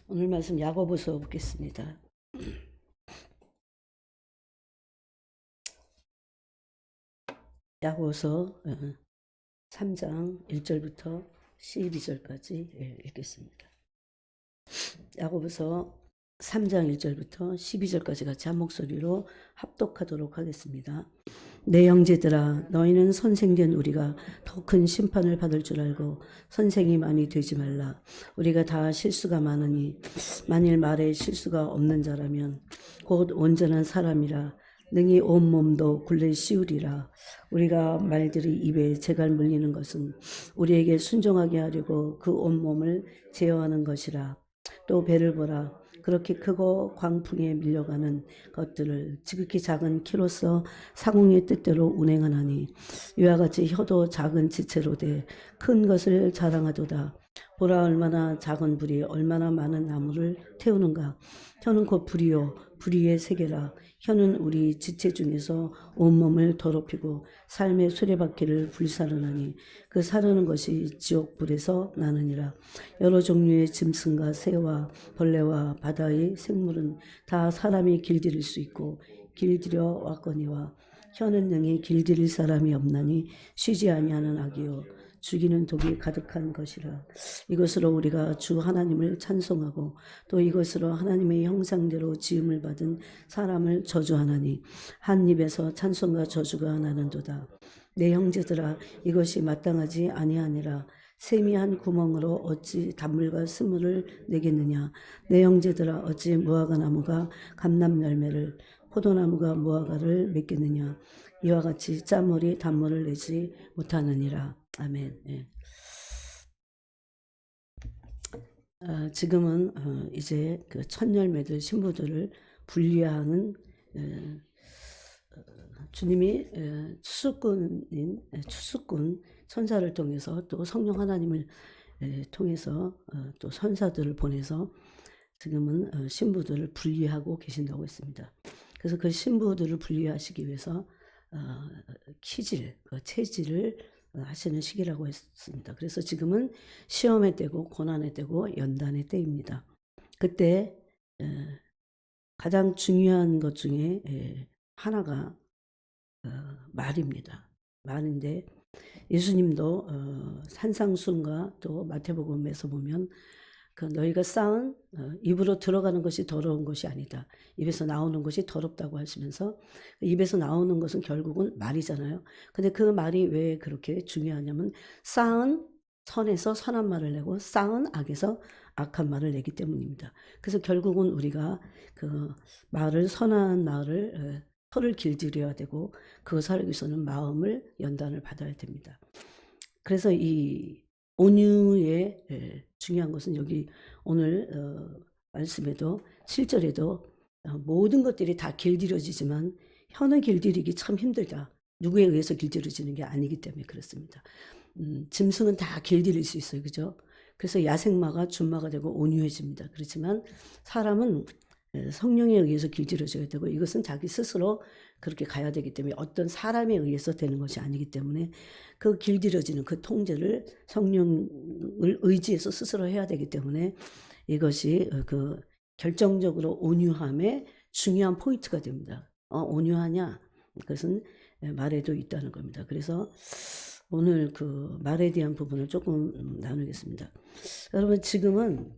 오늘 말씀 야고보서 보겠습니다. 야고보서 3장 1절부터 12절까지 읽겠습니다. 야고보서 3장 1절부터 12절까지 같이 한 목소리로 합독하도록 하겠습니다. 내 형제들아, 너희는 선생된 우리가 더 큰 심판을 받을 줄 알고 선생이 많이 되지 말라. 우리가 다 실수가 많으니 만일 말에 실수가 없는 자라면 곧 온전한 사람이라 능히 온 몸도 굴레 씌우리라. 우리가 말들이 입에 재갈 물리는 것은 우리에게 순종하게 하려고 그 온 몸을 제어하는 것이라. 또 배를 보라. 그렇게 크고 광풍에 밀려가는 것들을 지극히 작은 키로서 사공의 뜻대로 운행하나니 이와 같이 혀도 작은 지체로 돼 큰 것을 자랑하도다. 보라, 얼마나 작은 불이 얼마나 많은 나무를 태우는가. 혀는 곧 불이요 불의의 세계라. 혀는 우리 지체 중에서 온몸을 더럽히고 삶의 수레바퀴를 불사르나니 그 사르는 것이 지옥불에서 나느니라. 여러 종류의 짐승과 새와 벌레와 바다의 생물은 다 사람이 길들일 수 있고 길들여 왔거니와 혀는 능히 길들일 사람이 없나니 쉬지 아니하는 악이요 죽이는 독이 가득한 것이라. 이것으로 우리가 주 하나님을 찬송하고 또 이것으로 하나님의 형상대로 지음을 받은 사람을 저주하나니 한 입에서 찬송과 저주가 나는도다. 내 형제들아, 이것이 마땅하지 아니하니라. 샘이 한 구멍으로 어찌 단물과 스물을 내겠느냐. 내 형제들아, 어찌 무화과 나무가 감람 열매를 포도나무가 무화과를 맺겠느냐. 이와 같이 짠물이 단물을 내지 못하느니라. 아멘. 예. 지금은 이제 그 첫 열매들 신부들을 분리하는 주님이 추수꾼 천사를 통해서 또 성령 하나님을 통해서 또 선사들을 보내서 지금은 신부들을 분리하고 계신다고 했습니다. 그래서 그 신부들을 분리하시기 위해서 키질, 체질을 하시는 시기라고 했습니다. 그래서 지금은 시험의 때고 고난의 때고 연단의 때입니다. 그때 가장 중요한 것 중에 하나가 말입니다. 말인데 예수님도 산상수훈과 또 마태복음에서 보면 그 너희가 쌓은 입으로 들어가는 것이 더러운 것이 아니다. 입에서 나오는 것이 더럽다고 하시면서 입에서 나오는 것은 결국은 말이잖아요. 근데 그 말이 왜 그렇게 중요하냐면 쌓은 선에서 선한 말을 내고 쌓은 악에서 악한 말을 내기 때문입니다. 그래서 결국은 우리가 그 말을 선한 말을 혀를 길들여야 되고 그것을 하기 위해서는 마음을 연단을 받아야 됩니다. 그래서 이 온유의 중요한 것은 여기 오늘 말씀에도 7절에도 모든 것들이 다 길들여지지만 혀는 길들이기 참 힘들다. 누구에 의해서 길들여지는 게 아니기 때문에 그렇습니다. 짐승은 다 길들일 수 있어요. 그죠? 그래서 야생마가 준마가 되고 온유해집니다. 그렇지만 사람은 성령에 의해서 길들여져야 되고 이것은 자기 스스로 그렇게 가야 되기 때문에 어떤 사람에 의해서 되는 것이 아니기 때문에 그 길들여지는 그 통제를 성령을 의지해서 스스로 해야 되기 때문에 이것이 그 결정적으로 온유함의 중요한 포인트가 됩니다. 온유하냐? 그것은 말에도 있다는 겁니다. 그래서 오늘 그 말에 대한 부분을 조금 나누겠습니다. 여러분 지금은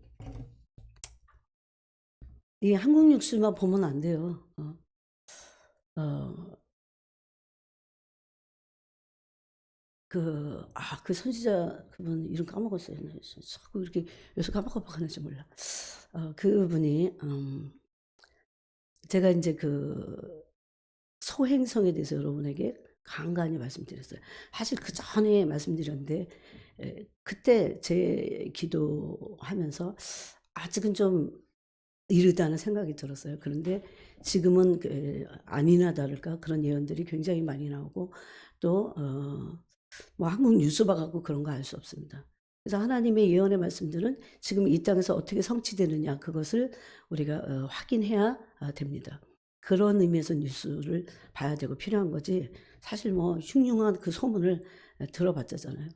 이 한국 뉴스만 보면 안 돼요. 그 선지자 그분 이름 까먹었어요. 자꾸 이렇게 요새 깜빡깜빡하는지 몰라. 그분이 제가 이제 그 소행성에 대해서 여러분에게 간간히 말씀드렸어요. 사실 그 전에 말씀드렸는데 그때 제 기도하면서 아직은 좀 이르다는 생각이 들었어요. 그런데 지금은 아니나 다를까 그런 예언들이 굉장히 많이 나오고 또 뭐 한국 뉴스 봐갖고 그런 거 알 수 없습니다. 그래서 하나님의 예언의 말씀들은 지금 이 땅에서 어떻게 성취되느냐 그것을 우리가 확인해야 됩니다. 그런 의미에서 뉴스를 봐야 되고 필요한 거지. 사실 뭐 흉흉한 그 소문을 들어봤자잖아요.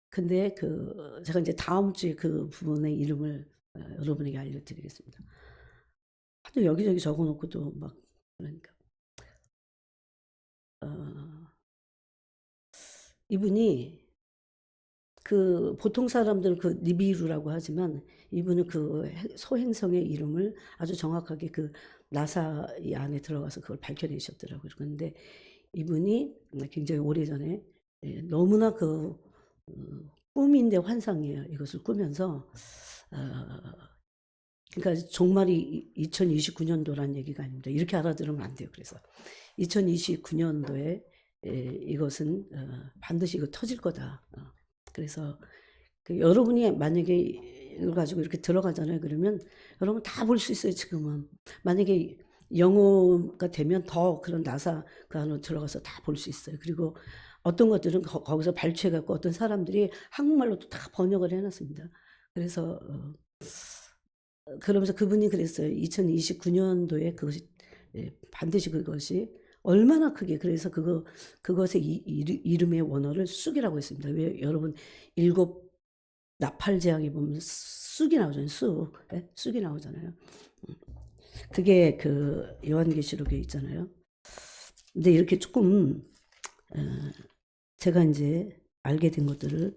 근데 제가 이제 다음 주에 그 부분의 이름을 여러분에게 알려드리겠습니다. 하도 여기저기 적어놓고도 막 그러니까 이분이 보통 사람들은 니비루라고 하지만 이분은 소행성의 이름을 아주 정확하게 나사 이 안에 들어가서 그걸 밝혀내셨더라고요. 그런데 이분이 굉장히 오래전에 너무나 꿈인데 환상이에요. 이것을 꾸면서 그러니까 종말이 2029년도란 얘기가 아닙니다. 이렇게 알아들으면 안 돼요. 그래서 2029년도에 이것은 반드시 이거 터질 거다. 그래서 여러분이 만약에 이걸 가지고 이렇게 들어가잖아요. 그러면 여러분 다 볼 수 있어요. 지금은 만약에 영어가 되면 더 그런 나사 그 안으로 들어가서 다 볼 수 있어요. 그리고 어떤 것들은 거기서 발췌해갖고 어떤 사람들이 한국말로도 다 번역을 해놨습니다. 그래서 그러면서 그분이 그랬어요. 2029년도에 그것이 반드시 그것이 얼마나 크게 그래서 그것의 이름의 원어를 쑥이라고 했습니다. 왜 여러분 일곱 나팔 재앙에 보면 쑥이 나오잖아요. 쑥이 나오잖아요. 그게 요한계시록에 있잖아요. 근데 이렇게 조금 제가 이제 알게 된 것들을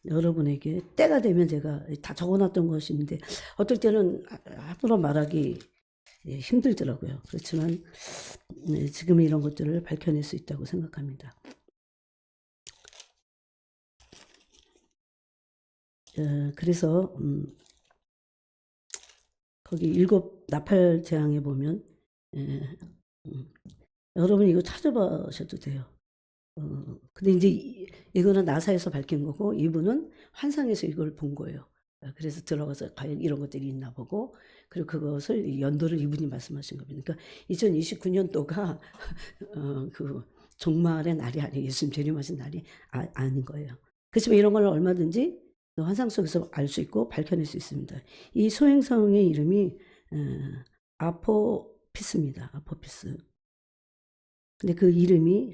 여러분에게 때가 되면 제가 다 적어놨던 것인데 어떨 때는 함부로 말하기 힘들더라고요. 그렇지만 지금 이런 것들을 밝혀낼 수 있다고 생각합니다. 그래서 거기 일곱 나팔 재앙에 보면 여러분 이거 찾아보셔도 돼요. 근데 이제 이거는 나사에서 밝힌 거고 이분은 환상에서 이걸 본 거예요. 그래서 들어가서 과연 이런 것들이 있나 보고 그리고 그것을 연도를 이분이 말씀하신 겁니다. 그러니까 2029년도가 종말의 날이 아니에요. 예수님 재림하신 날이 아닌 거예요. 그렇지만 이런 걸 얼마든지 환상 속에서 알 수 있고 밝혀낼 수 있습니다. 이 소행성의 이름이 아포피스입니다. 아포피스. 근데 그 이름에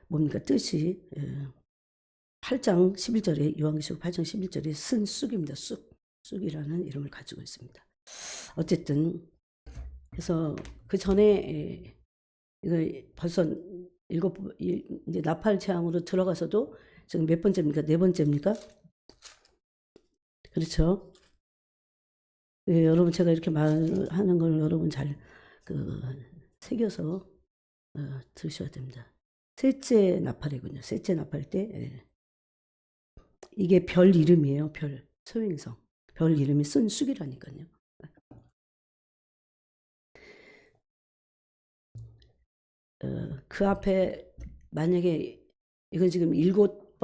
뭡니까 뜻이 8장 11절에 요한계시록 8장 11절에 쓴 쑥입니다. 쑥이라는 이름을 가지고 있습니다. 어쨌든 그래서 그 전에 이거 벌써 이제 나팔 재앙으로 들어가서도 지금 몇 번째입니까? 네 번째입니까? 그렇죠? 여러분 제가 이렇게 말하는 걸 여러분 잘 새겨서 들으셔야 됩니다. 셋째 나팔이군요. 셋째 나팔 때 이게 별 이름이에요. 별 소행성 별 이름이 쓴 쑥이라니까요. 그 앞에 만약에 이건 지금 일곱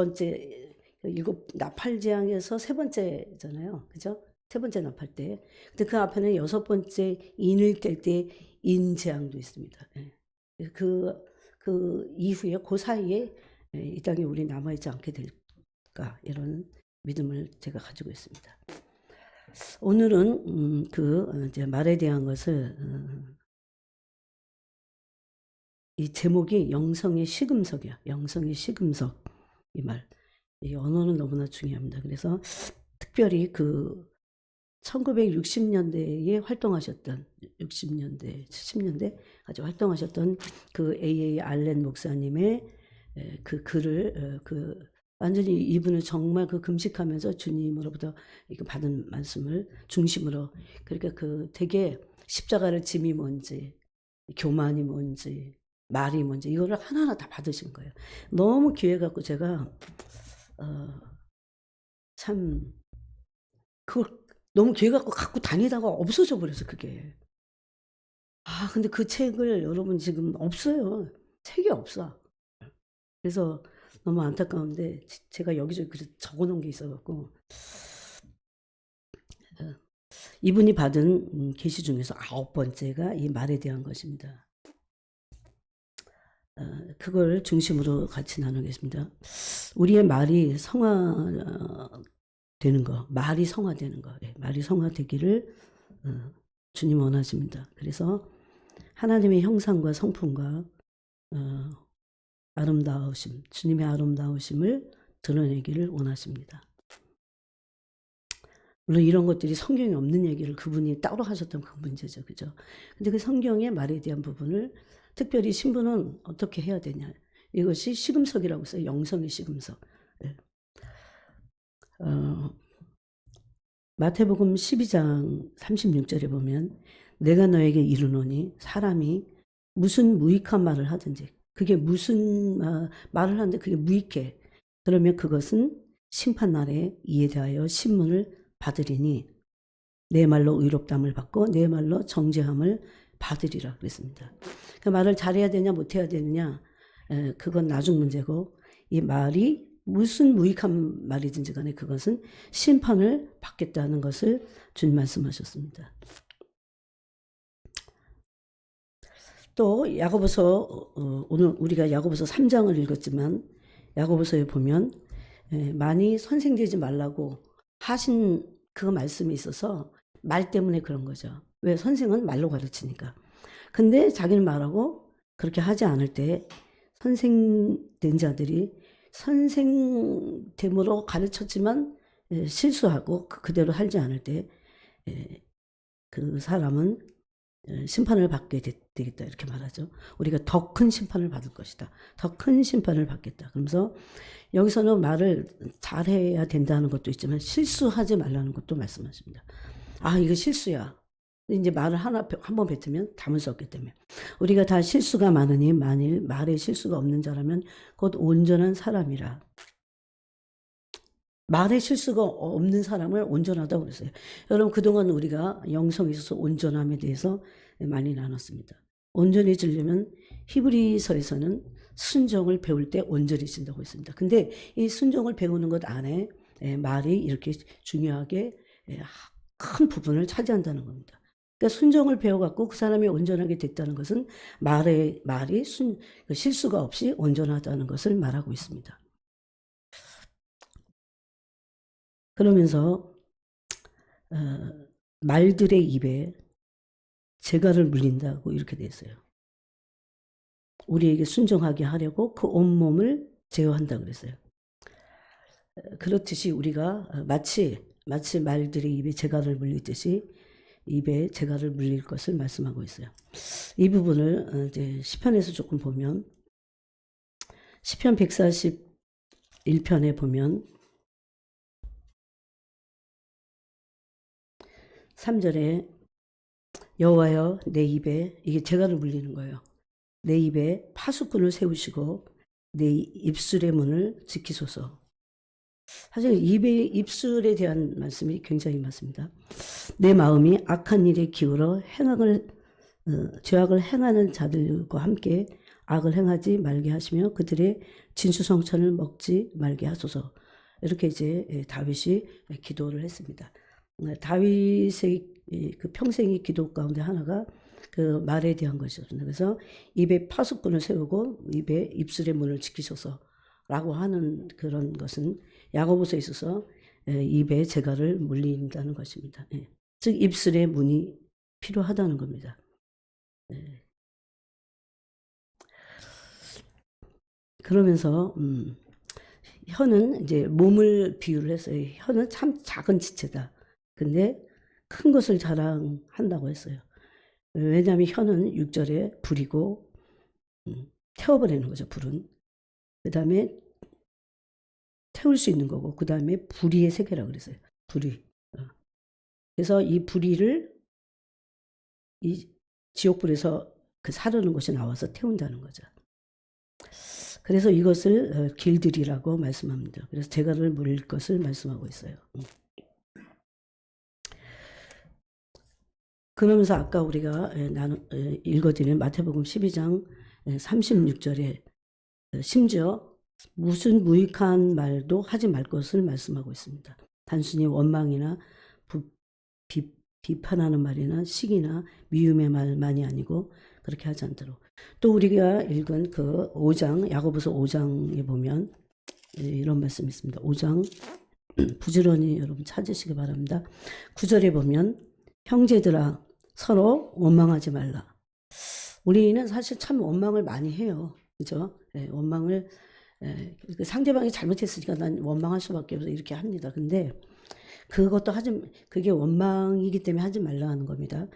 나팔 재앙에서 세 번째잖아요. 그죠? 세 번째 나팔 때. 근데 그 앞에는 여섯 번째 인을 뗄 때 인재앙도 있습니다. 그 이후에 그 사이에 이 땅에 우리 남아있지 않게 될까 이런 믿음을 제가 가지고 있습니다. 오늘은 이제 말에 대한 것을 이 제목이 영성의 시금석이야. 영성의 시금석 이 말. 이 언어는 너무나 중요합니다. 그래서 특별히 1960년대에 활동하셨던 60년대, 70년대까지 활동하셨던 A.A. 알렌 목사님의 그 글을 완전히 이분을 정말 금식하면서 주님으로부터 이거 받은 말씀을 중심으로 그러니까 되게 십자가를 짐이 뭔지 교만이 뭔지 말이 뭔지 이거를 하나하나 다 받으신 거예요. 너무 귀해 갖고 제가 참 그걸 너무 귀해 갖고 다니다가 없어져 버렸어 그게. 근데 그 책을 여러분 지금 없어요. 책이 없어. 그래서 너무 안타까운데 제가 여기저기 적어 놓은 게 있어 갖고 이분이 받은 계시 중에서 9번째가 이 말에 대한 것입니다. 그걸 중심으로 같이 나누겠습니다. 우리의 말이 되는 거, 말이 성화되는 거, 말이 성화되기를 주님 원하십니다. 그래서 하나님의 형상과 성품과 아름다우심, 주님의 아름다우심을 드러내기를 원하십니다. 물론 이런 것들이 성경에 없는 얘기를 그분이 따로 하셨던 그 문제죠. 그죠? 근데 그 성경의 말에 대한 부분을 특별히 신부는 어떻게 해야 되냐. 이것이 시금석이라고 써요. 영성의 시금석. 네. 마태복음 12장 36절에 보면 내가 너에게 이르노니 사람이 무슨 무익한 말을 하든지 그게 무슨 말을 하는데 그게 무익해. 그러면 그것은 심판날에 이에 대하여 신문을 받으리니 내 말로 의롭담을 받고 내 말로 정죄함을 받으리라 그랬습니다. 그 말을 잘해야 되냐 못해야 되느냐 그건 나중 문제고 이 말이 무슨 무익한 말이든지 간에 그것은 심판을 받겠다는 것을 주님 말씀하셨습니다. 또 야고보서 오늘 우리가 야고보서 3장을 읽었지만 야고보서에 보면 많이 선생되지 말라고 하신 그 말씀이 있어서 말 때문에 그런 거죠. 왜? 선생은 말로 가르치니까. 근데 자기는 말하고 그렇게 하지 않을 때 선생된 자들이 선생됨으로 가르쳤지만 실수하고 그대로 살지 않을 때 그 사람은 심판을 받게 되겠다 이렇게 말하죠. 우리가 더 큰 심판을 받을 것이다. 더 큰 심판을 받겠다. 그러면서 여기서는 말을 잘해야 된다는 것도 있지만 실수하지 말라는 것도 말씀하십니다. 아 이거 실수야. 이제 말을 한번 뱉으면 담을 수 없기 때문에 우리가 다 실수가 많으니 만일 말에 실수가 없는 자라면 곧 온전한 사람이라. 말에 실수가 없는 사람을 온전하다고 그랬어요. 여러분 그동안 우리가 영성에 있어서 온전함에 대해서 많이 나눴습니다. 온전해지려면 히브리서에서는 순종을 배울 때 온전해진다고 했습니다. 근데 이 순종을 배우는 것 안에 말이 이렇게 중요하게 큰 부분을 차지한다는 겁니다. 그러니까 순종을 배워갖고 그 사람이 온전하게 됐다는 것은 말이 실수가 없이 온전하다는 것을 말하고 있습니다. 그러면서 말들의 입에 재갈을 물린다고 이렇게 돼 있어요. 우리에게 순종하게 하려고 그 온몸을 제어한다 그랬어요. 그렇듯이 우리가 마치 말들의 입에 재갈을 물리듯이 입에 재갈을 물릴 것을 말씀하고 있어요. 이 부분을 이제 시편에서 조금 보면 시편 141편에 보면 3절에 여호와여 내 입에 이게 재갈을 물리는 거예요. 내 입에 파수꾼을 세우시고 내 입술의 문을 지키소서. 사실 입술에 대한 말씀이 굉장히 많습니다. 내 마음이 악한 일에 기울어 죄악을 행하는 자들과 함께 악을 행하지 말게 하시며 그들의 진수성찬을 먹지 말게 하소서. 이렇게 이제 다윗이 기도를 했습니다. 다윗의 그 평생의 기도 가운데 하나가 그 말에 대한 것이었습니다. 그래서 입에 파수꾼을 세우고 입술의 문을 지키소서라고 하는 그런 것은 야고보서에 있어서 입에 재갈을 물린다는 것입니다. 즉 입술의 문이 필요하다는 겁니다. 그러면서 혀는 이제 몸을 비유를 했어요. 혀는 참 작은 지체다. 근데 큰 것을 자랑한다고 했어요. 왜냐하면 혀는 6절에 불이고 태워버리는 거죠. 불은. 그 다음에 태울 수 있는 거고 그 다음에 불의의 세계라고 그랬어요. 불의. 그래서 이 불의를 이 지옥불에서 그 사르는 것이 나와서 태운다는 거죠. 그래서 이것을 길들이라고 말씀합니다. 그래서 재갈을 물릴 것을 말씀하고 있어요. 그러면서 아까 우리가 읽어드린 마태복음 12장 36절에 심지어 무슨 무익한 말도 하지 말 것을 말씀하고 있습니다. 단순히 원망이나 비판하는 말이나 시기나 미움의 말만이 아니고 그렇게 하지 않도록. 또 우리가 읽은 그 5장 야고보서 5장에 보면 이런 말씀이 있습니다. 5장 부지런히 여러분 찾으시기 바랍니다. 9절에 보면 형제들아 서로 원망하지 말라. 우리는 사실 참 원망을 많이 해요. 그죠? 예, 원망을 상대방이 잘못했으니까 난 원망할 수밖에 없어 이렇게 합니다. 근데 그것도 그게 원망이기 때문에 하지 말라 하는 겁니다.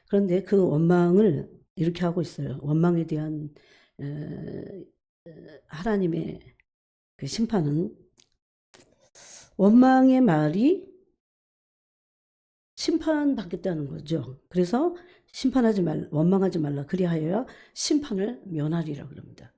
그런데 그 원망을 이렇게 하고 있어요. 원망에 대한 하나님의 그 심판은 원망의 말이 심판받겠다는 거죠. 그래서 원망하지 말라. 그리하여야 심판을 면하리라 그럽니다.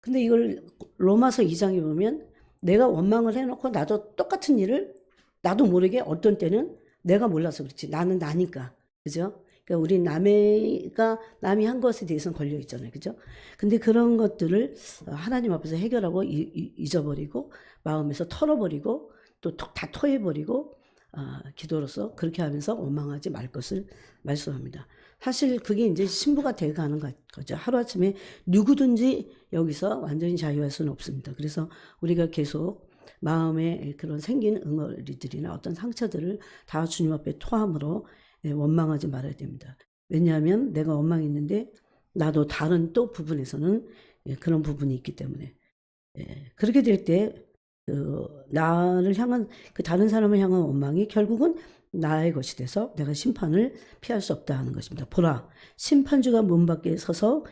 근데 이걸 로마서 2장에 보면 내가 원망을 해놓고 나도 똑같은 일을 나도 모르게 어떤 때는 내가 몰라서 그렇지. 나는 나니까. 그죠? 그러니까 우리 남이 한 것에 대해서는 걸려 있잖아요. 그죠? 근데 그런 것들을 하나님 앞에서 해결하고 잊어버리고 마음에서 털어버리고 또 다 토해버리고 기도로서 그렇게 하면서 원망하지 말 것을 말씀합니다. 사실 그게 이제 신부가 되어가는 거죠. 하루아침에 누구든지 여기서 완전히 자유할 수는 없습니다. 그래서 우리가 계속 마음에 그런 생긴 응어리들이나 어떤 상처들을 다 주님 앞에 토함으로 원망하지 말아야 됩니다. 왜냐하면 내가 원망했는데 나도 다른 또 부분에서는 그런 부분이 있기 때문에 그렇게 될 때 나를 향한 그 다른 사람을 향한 원망이 결국은 나의 것이 돼서 내가 심판을 피할 수 없다 하는 것입니다. 보라, 심판주가 문 밖에 서서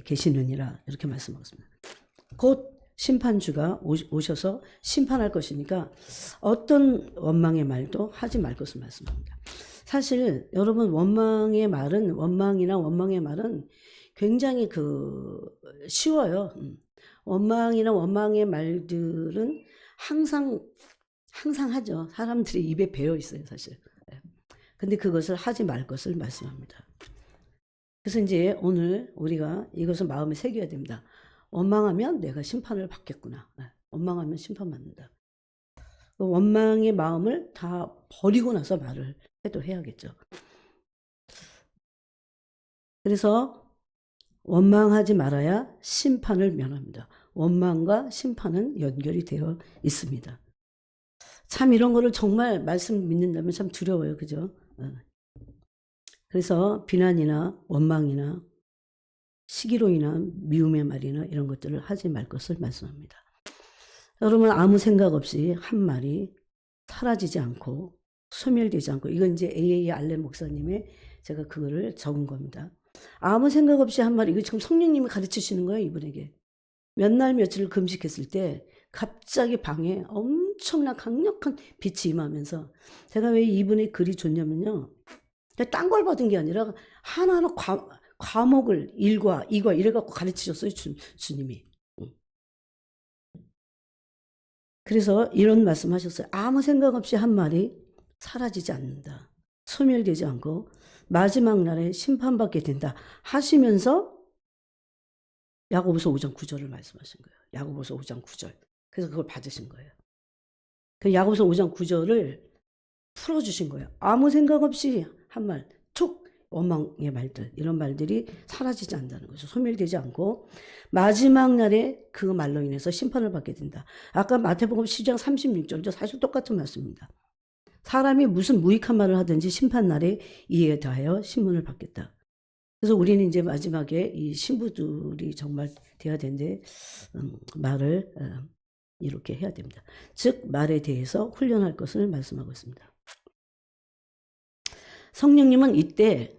계시느니라 이렇게 말씀하셨습니다. 곧 심판주가 오셔서 심판할 것이니까 어떤 원망의 말도 하지 말 것을 말씀합니다. 사실 여러분 원망이나 원망의 말은 굉장히 쉬워요. 원망이나 원망의 말들은 항상 하죠. 사람들이 입에 배어 있어요, 사실. 근데 그것을 하지 말 것을 말씀합니다. 그래서 이제 오늘 우리가 이것을 마음에 새겨야 됩니다. 원망하면 내가 심판을 받겠구나. 원망하면 심판받는다. 원망의 마음을 다 버리고 나서 말을 해도 해야겠죠. 그래서 원망하지 말아야 심판을 면합니다. 원망과 심판은 연결이 되어 있습니다. 참 이런 거를 정말 말씀 믿는다면 참 두려워요. 그죠? 그래서 비난이나 원망이나 시기로 인한 미움의 말이나 이런 것들을 하지 말 것을 말씀합니다. 여러분 아무 생각 없이 한 말이 사라지지 않고 소멸되지 않고 이건 이제 A.A. 알렌 목사님의 제가 그거를 적은 겁니다. 아무 생각 없이 한 말 이거 지금 성령님이 가르치시는 거예요. 이분에게. 몇 날 며칠을 금식했을 때 갑자기 방에 엄청난 강력한 빛이 임하면서 제가 왜 이분의 글이 좋냐면요. 딴 걸 받은 게 아니라 하나하나 과목을 일과 이과 이래갖고 가르치셨어요. 주님이. 그래서 이런 말씀 하셨어요. 아무 생각 없이 한 말이 사라지지 않는다. 소멸되지 않고 마지막 날에 심판받게 된다. 하시면서 야고보서 5장 9절을 말씀하신 거예요. 야고보서 5장 9절. 그래서 그걸 받으신 거예요. 그 야고보서 5장 9절을 풀어주신 거예요. 아무 생각 없이 한 말, 원망의 말들, 이런 말들이 사라지지 않는다는 거죠. 소멸되지 않고 마지막 날에 그 말로 인해서 심판을 받게 된다. 아까 마태복음 10장 36절도 사실 똑같은 말씀입니다. 사람이 무슨 무익한 말을 하든지 심판 날에 이에 대하여 신문을 받겠다. 그래서 우리는 이제 마지막에 이 신부들이 정말 돼야 되는데 말을 이렇게 해야 됩니다. 즉 말에 대해서 훈련할 것을 말씀하고 있습니다. 성령님은 이때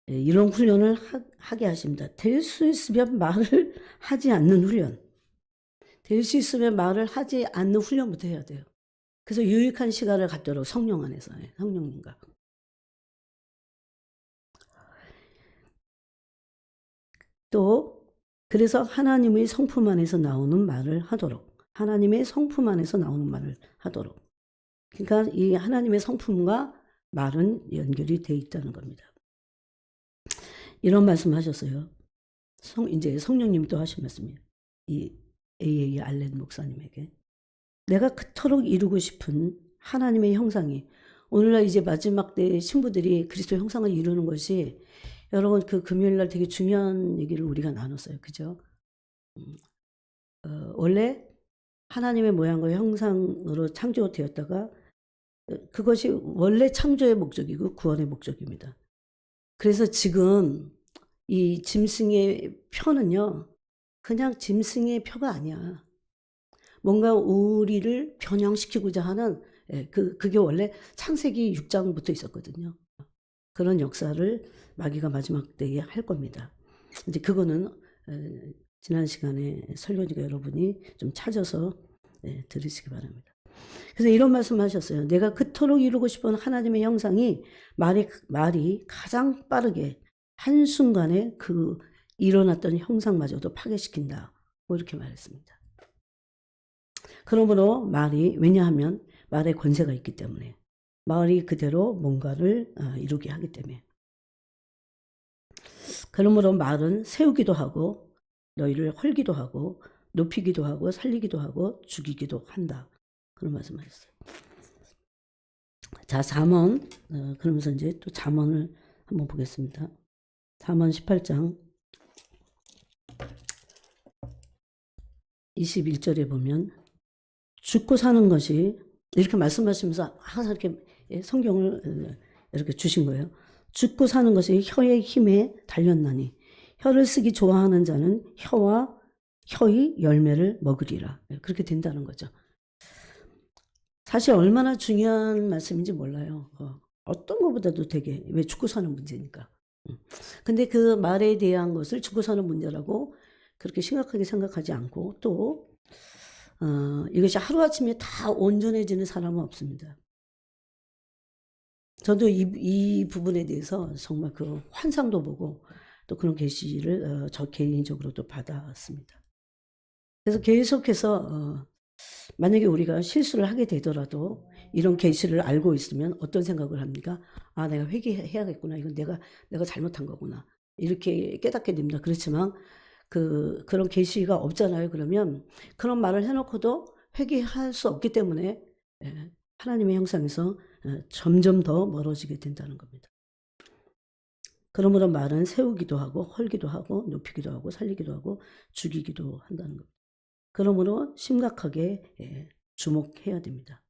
이런 훈련을 하게 하십니다. 될 수 있으면 말을 하지 않는 훈련. 될 수 있으면 말을 하지 않는 훈련부터 해야 돼요. 그래서 유익한 시간을 갖도록 성령 안에서 성령님과. 또 그래서 하나님의 성품 안에서 나오는 말을 하도록. 하나님의 성품 안에서 나오는 말을 하도록. 그러니까 이 하나님의 성품과 말은 연결이 돼 있다는 겁니다. 이런 말씀하셨어요. 이제 성령님이 또 하신 말씀이에요. 이 A.A. 알렌 목사님에게 내가 그토록 이루고 싶은 하나님의 형상이 오늘날 이제 마지막 때 신부들이 그리스도 형상을 이루는 것이 여러분 그 금요일날 되게 중요한 얘기를 우리가 나눴어요. 그죠? 원래 하나님의 모양과 형상으로 창조되었다가 그것이 원래 창조의 목적이고 구원의 목적입니다. 그래서 지금 이 짐승의 표는요, 그냥 짐승의 표가 아니야. 뭔가 우리를 변형시키고자 하는, 그게 원래 창세기 6장부터 있었거든요. 그런 역사를 마귀가 마지막 때에 할 겁니다. 이제 그거는 지난 시간에 설교니까 여러분이 좀 찾아서 들으시기 바랍니다. 그래서 이런 말씀하셨어요. 내가 그토록 이루고 싶은 하나님의 형상이 말이 가장 빠르게 한순간에 그 일어났던 형상마저도 파괴시킨다. 뭐 이렇게 말했습니다. 그러므로 말이, 왜냐하면 말에 권세가 있기 때문에, 말이 그대로 뭔가를 이루게 하기 때문에. 그러므로 말은 세우기도 하고 너희를 헐기도 하고 높이기도 하고 살리기도 하고 죽이기도 한다. 그런 말씀하셨어요. 자, 잠언, 그러면서 이제 또 잠언을 한번 보겠습니다. 잠언 18장 21절에 보면 죽고 사는 것이, 이렇게 말씀하시면서 항상 이렇게 성경을 이렇게 주신 거예요. 죽고 사는 것이 혀의 힘에 달렸나니 혀를 쓰기 좋아하는 자는 혀의 열매를 먹으리라. 그렇게 된다는 거죠. 사실 얼마나 중요한 말씀인지 몰라요. 어떤 것보다도 되게, 왜 죽고 사는 문제니까. 근데 그 말에 대한 것을 죽고 사는 문제라고 그렇게 심각하게 생각하지 않고, 또 이것이 하루아침에 다 온전해지는 사람은 없습니다. 저도 이 부분에 대해서 정말 그 환상도 보고 또 그런 계시를 저 개인적으로도 받았습니다. 그래서 계속해서 만약에 우리가 실수를 하게 되더라도 이런 계시를 알고 있으면 어떤 생각을 합니까? 아, 내가 회개해야겠구나. 이건 내가 잘못한 거구나. 이렇게 깨닫게 됩니다. 그렇지만 그런 계시가 없잖아요. 그러면 그런 말을 해놓고도 회개할 수 없기 때문에 하나님의 형상에서 점점 더 멀어지게 된다는 겁니다. 그러므로 말은 세우기도 하고 헐기도 하고 높이기도 하고 살리기도 하고 죽이기도 한다는 겁니다. 그러므로 심각하게 주목해야 됩니다.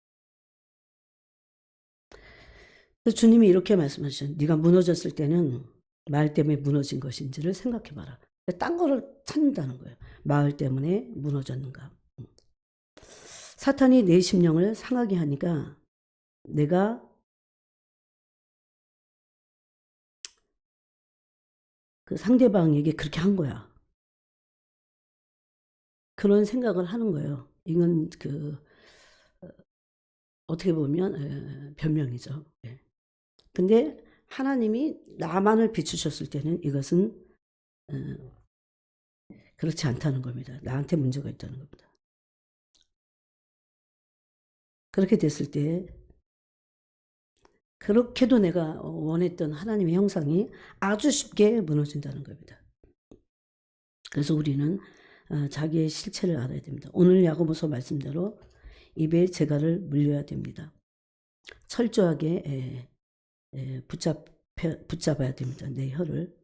주님이 이렇게 말씀하셨어요. 네가 무너졌을 때는 말 때문에 무너진 것인지를 생각해봐라. 딴 거를 찾는다는 거예요. 말 때문에 무너졌는가. 사탄이 내 심령을 상하게 하니까 내가 그 상대방에게 그렇게 한 거야. 그런 생각을 하는 거예요. 이건 어떻게 보면 변명이죠. 근데 하나님이 나만을 비추셨을 때는 이것은 그렇지 않다는 겁니다. 나한테 문제가 있다는 겁니다. 그렇게 됐을 때 그렇게도 내가 원했던 하나님의 형상이 아주 쉽게 무너진다는 겁니다. 그래서 우리는 자기의 실체를 알아야 됩니다. 오늘 야고보서 말씀대로 입에 재갈을 물려야 됩니다. 철저하게 붙잡아야 됩니다. 내 혀를.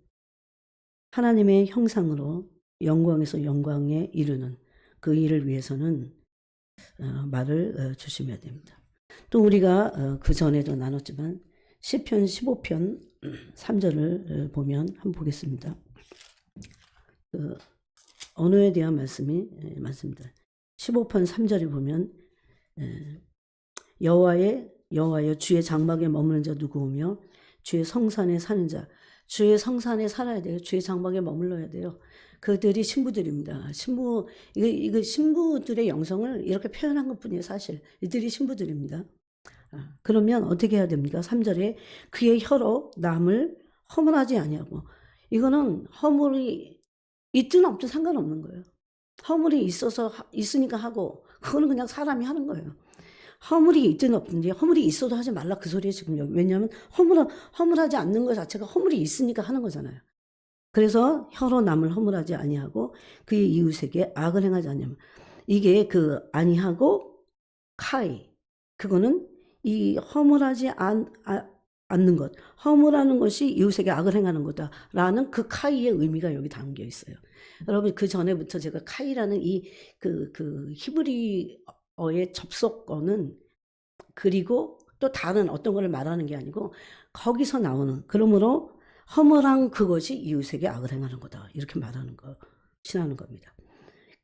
하나님의 형상으로 영광에서 영광에 이르는 그 일을 위해서는 말을 조심해야 됩니다. 또 우리가 그 전에도 나눴지만 시편 15편 3절을 보면 한번 보겠습니다. 언어에 대한 말씀이 많습니다. 15편 3절에 보면 여호와여 주의 장막에 머무는 자 누구오며 주의 성산에 사는 자. 주의 성산에 살아야 돼요. 주의 장막에 머물러야 돼요. 그들이 신부들입니다. 이거 신부들의 영성을 이렇게 표현한 것 뿐이에요. 사실 이들이 신부들입니다. 그러면 어떻게 해야 됩니까? 3절에 그의 혀로 남을 허물하지 아니하고. 이거는 허물이 있든 없든 상관없는 거예요. 허물이 있으니까 하고, 그거는 그냥 사람이 하는 거예요. 허물이 있든 없든지, 허물이 있어도 하지 말라 그 소리예요, 지금요. 왜냐하면 허물하지 않는 것 자체가 허물이 있으니까 하는 거잖아요. 그래서 혀로 남을 허물하지 아니하고 그의 이웃에게 악을 행하지 아니하면, 이게 아니하고 카이, 그거는 이 허물하지 않는 것. 허물하는 것이 이웃에게 악을 행하는 거다라는 그 카이의 의미가 여기 담겨 있어요. 여러분 그 전에부터 제가 카이라는 이 히브리어의 접속어는 그리고 또 다른 어떤 것을 말하는 게 아니고 거기서 나오는 그러므로 허물한 그것이 이웃에게 악을 행하는 거다 이렇게 말하는 것이라는 겁니다.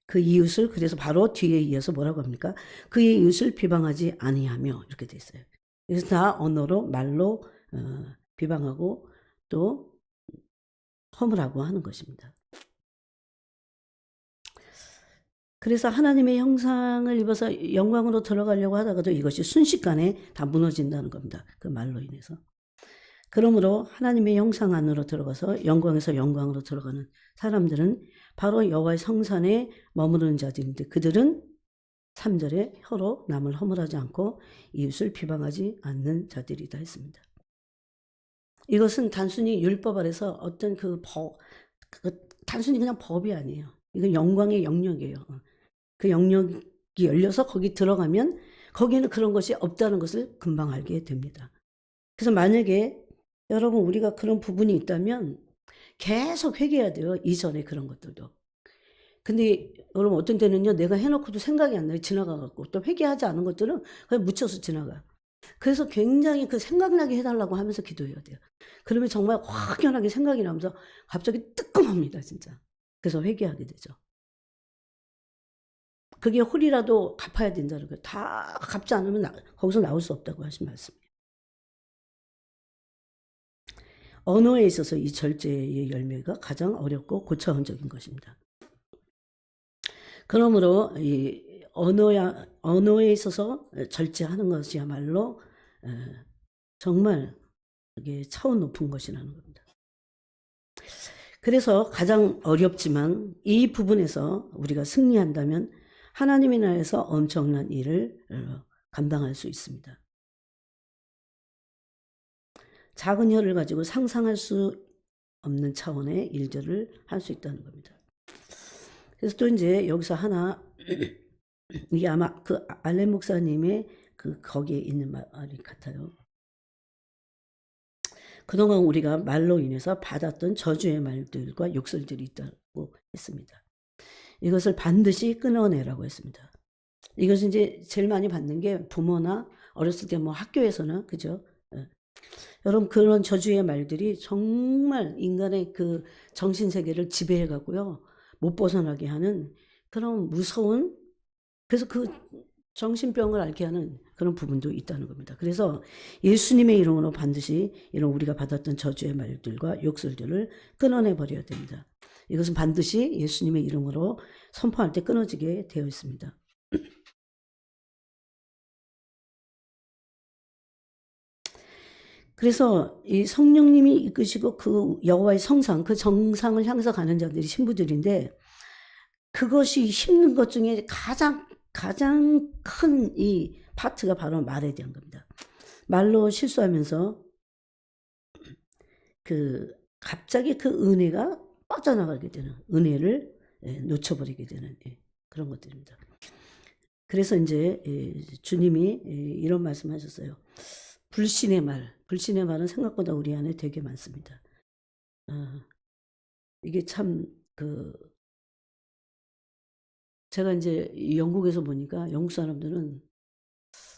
그 이웃을 그래서 바로 뒤에 이어서 뭐라고 합니까? 그의 이웃을 비방하지 아니하며 이렇게 돼 있어요. 그래서 다 언어로 말로 비방하고 또 허물하고 하는 것입니다. 그래서 하나님의 형상을 입어서 영광으로 들어가려고 하다가도 이것이 순식간에 다 무너진다는 겁니다. 그 말로 인해서. 그러므로 하나님의 형상 안으로 들어가서 영광에서 영광으로 들어가는 사람들은 바로 여호와의 성산에 머무르는 자들인데 그들은 3절에 혀로 남을 허물하지 않고 이웃을 비방하지 않는 자들이다 했습니다. 이것은 단순히 율법 아래서 어떤 단순히 그냥 법이 아니에요. 이건 영광의 영역이에요. 그 영역이 열려서 거기 들어가면 거기에는 그런 것이 없다는 것을 금방 알게 됩니다. 그래서 만약에 여러분 우리가 그런 부분이 있다면 계속 회개해야 돼요. 이전에 그런 것들도. 근데 여러분 어떤 때는요. 내가 해놓고도 생각이 안 나요. 지나가갖고. 또 회개하지 않은 것들은 그냥 묻혀서 지나가요. 그래서 굉장히 그 생각나게 해달라고 하면서 기도해야 돼요. 그러면 정말 확연하게 생각이 나면서 갑자기 뜨끔합니다. 진짜. 그래서 회개하게 되죠. 그게 홀이라도 갚아야 된다는 거예요. 다 갚지 않으면 거기서 나올 수 없다고 하신 말씀이에요. 언어에 있어서 이 절제의 열매가 가장 어렵고 고차원적인 것입니다. 그러므로 이 언어에 있어서 절제하는 것이야말로 정말 이게 차원 높은 것이라는 겁니다. 그래서 가장 어렵지만 이 부분에서 우리가 승리한다면 하나님의 나라에서 엄청난 일을 감당할 수 있습니다. 작은 혀를 가지고 상상할 수 없는 차원의 일들을 할 수 있다는 겁니다. 그래서 또 이제 여기서 하나 이게 아마 그 알렌 목사님의 거기에 있는 말이 같아요. 그동안 우리가 말로 인해서 받았던 저주의 말들과 욕설들이 있다고 했습니다. 이것을 반드시 끊어내라고 했습니다. 이것은 이제 제일 많이 받는 게 부모나 어렸을 때 뭐 학교에서는 그죠? 여러분 그런 저주의 말들이 정말 인간의 그 정신세계를 지배해가고요. 못 벗어나게 하는 그런 무서운 그래서 그 정신병을 앓게 하는 그런 부분도 있다는 겁니다. 그래서 예수님의 이름으로 반드시 이런 우리가 받았던 저주의 말들과 욕설들을 끊어내 버려야 됩니다. 이것은 반드시 예수님의 이름으로 선포할 때 끊어지게 되어 있습니다. 그래서 이 성령님이 이끄시고 그 여호와의 성상, 그 정상을 향해서 가는 자들이 신부들인데 그것이 힘든 것 중에 가장 큰 이 파트가 바로 말에 대한 겁니다. 말로 실수하면서 갑자기 그 은혜가 빠져나가게 되는 은혜를 놓쳐버리게 되는 그런 것들입니다. 그래서 이제 주님이 이런 말씀하셨어요. 불신의 말은 생각보다 우리 안에 되게 많습니다. 이게 참 제가 이제 영국에서 보니까 영국 사람들은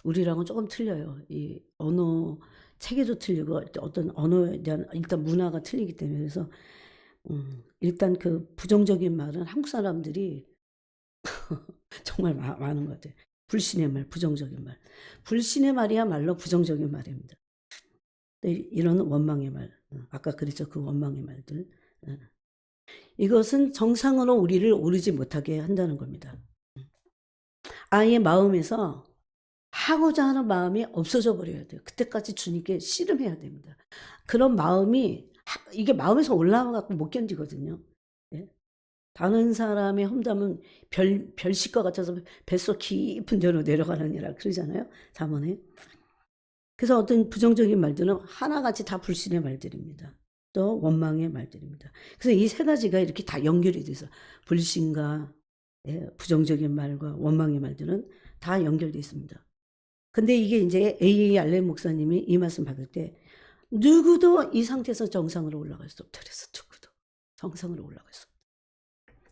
우리랑은 조금 틀려요. 이 언어 체계도 틀리고 어떤 언어에 대한 일단 문화가 틀리기 때문에 그래서 일단 그 부정적인 말은 한국 사람들이 정말 많은 것 같아요. 불신의 말, 부정적인 말. 불신의 말이야말로 부정적인 말입니다. 이런 원망의 말, 아까 그랬죠. 그 원망의 말들. 이것은 정상으로 우리를 오르지 못하게 한다는 겁니다. 아예 마음에서 하고자 하는 마음이 없어져 버려야 돼요. 그때까지 주님께 씨름해야 됩니다. 그런 마음이 이게 마음에서 올라와갖고 못 견디거든요. 예? 다른 사람의 험담은 별식과 같아서 뱃속 깊은 데로 내려가느니라 그러잖아요. 잠언에. 그래서 어떤 부정적인 말들은 하나같이 다 불신의 말들입니다. 또 원망의 말들입니다. 그래서 이 세 가지가 이렇게 다 연결이 돼서 불신과 부정적인 말과 원망의 말들은 다 연결되어 있습니다. 근데 이게 이제 A.A. 알렌 목사님이 이 말씀 받을 때 누구도 이 상태에서 정상으로 올라갈 수 없다. 그래서 누구도 정상으로 올라갈 수 없다.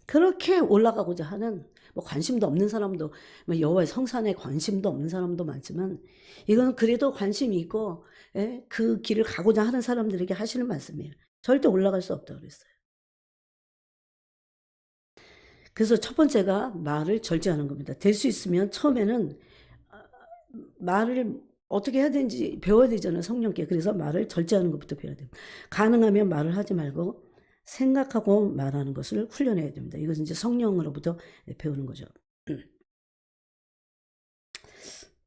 그렇게 올라가고자 하는 뭐 관심도 없는 사람도 뭐 여호와의 성산에 관심도 없는 사람도 많지만 이건 그래도 관심이 있고 그 길을 가고자 하는 사람들에게 하시는 말씀이에요. 절대 올라갈 수 없다고 그랬어요. 그래서 첫 번째가 말을 절제하는 겁니다. 될 수 있으면 처음에는 말을 어떻게 해야 되는지 배워야 되잖아요. 성령께. 그래서 말을 절제하는 것부터 배워야 됩니다. 가능하면 말을 하지 말고 생각하고 말하는 것을 훈련해야 됩니다. 이것은 이제 성령으로부터 배우는 거죠.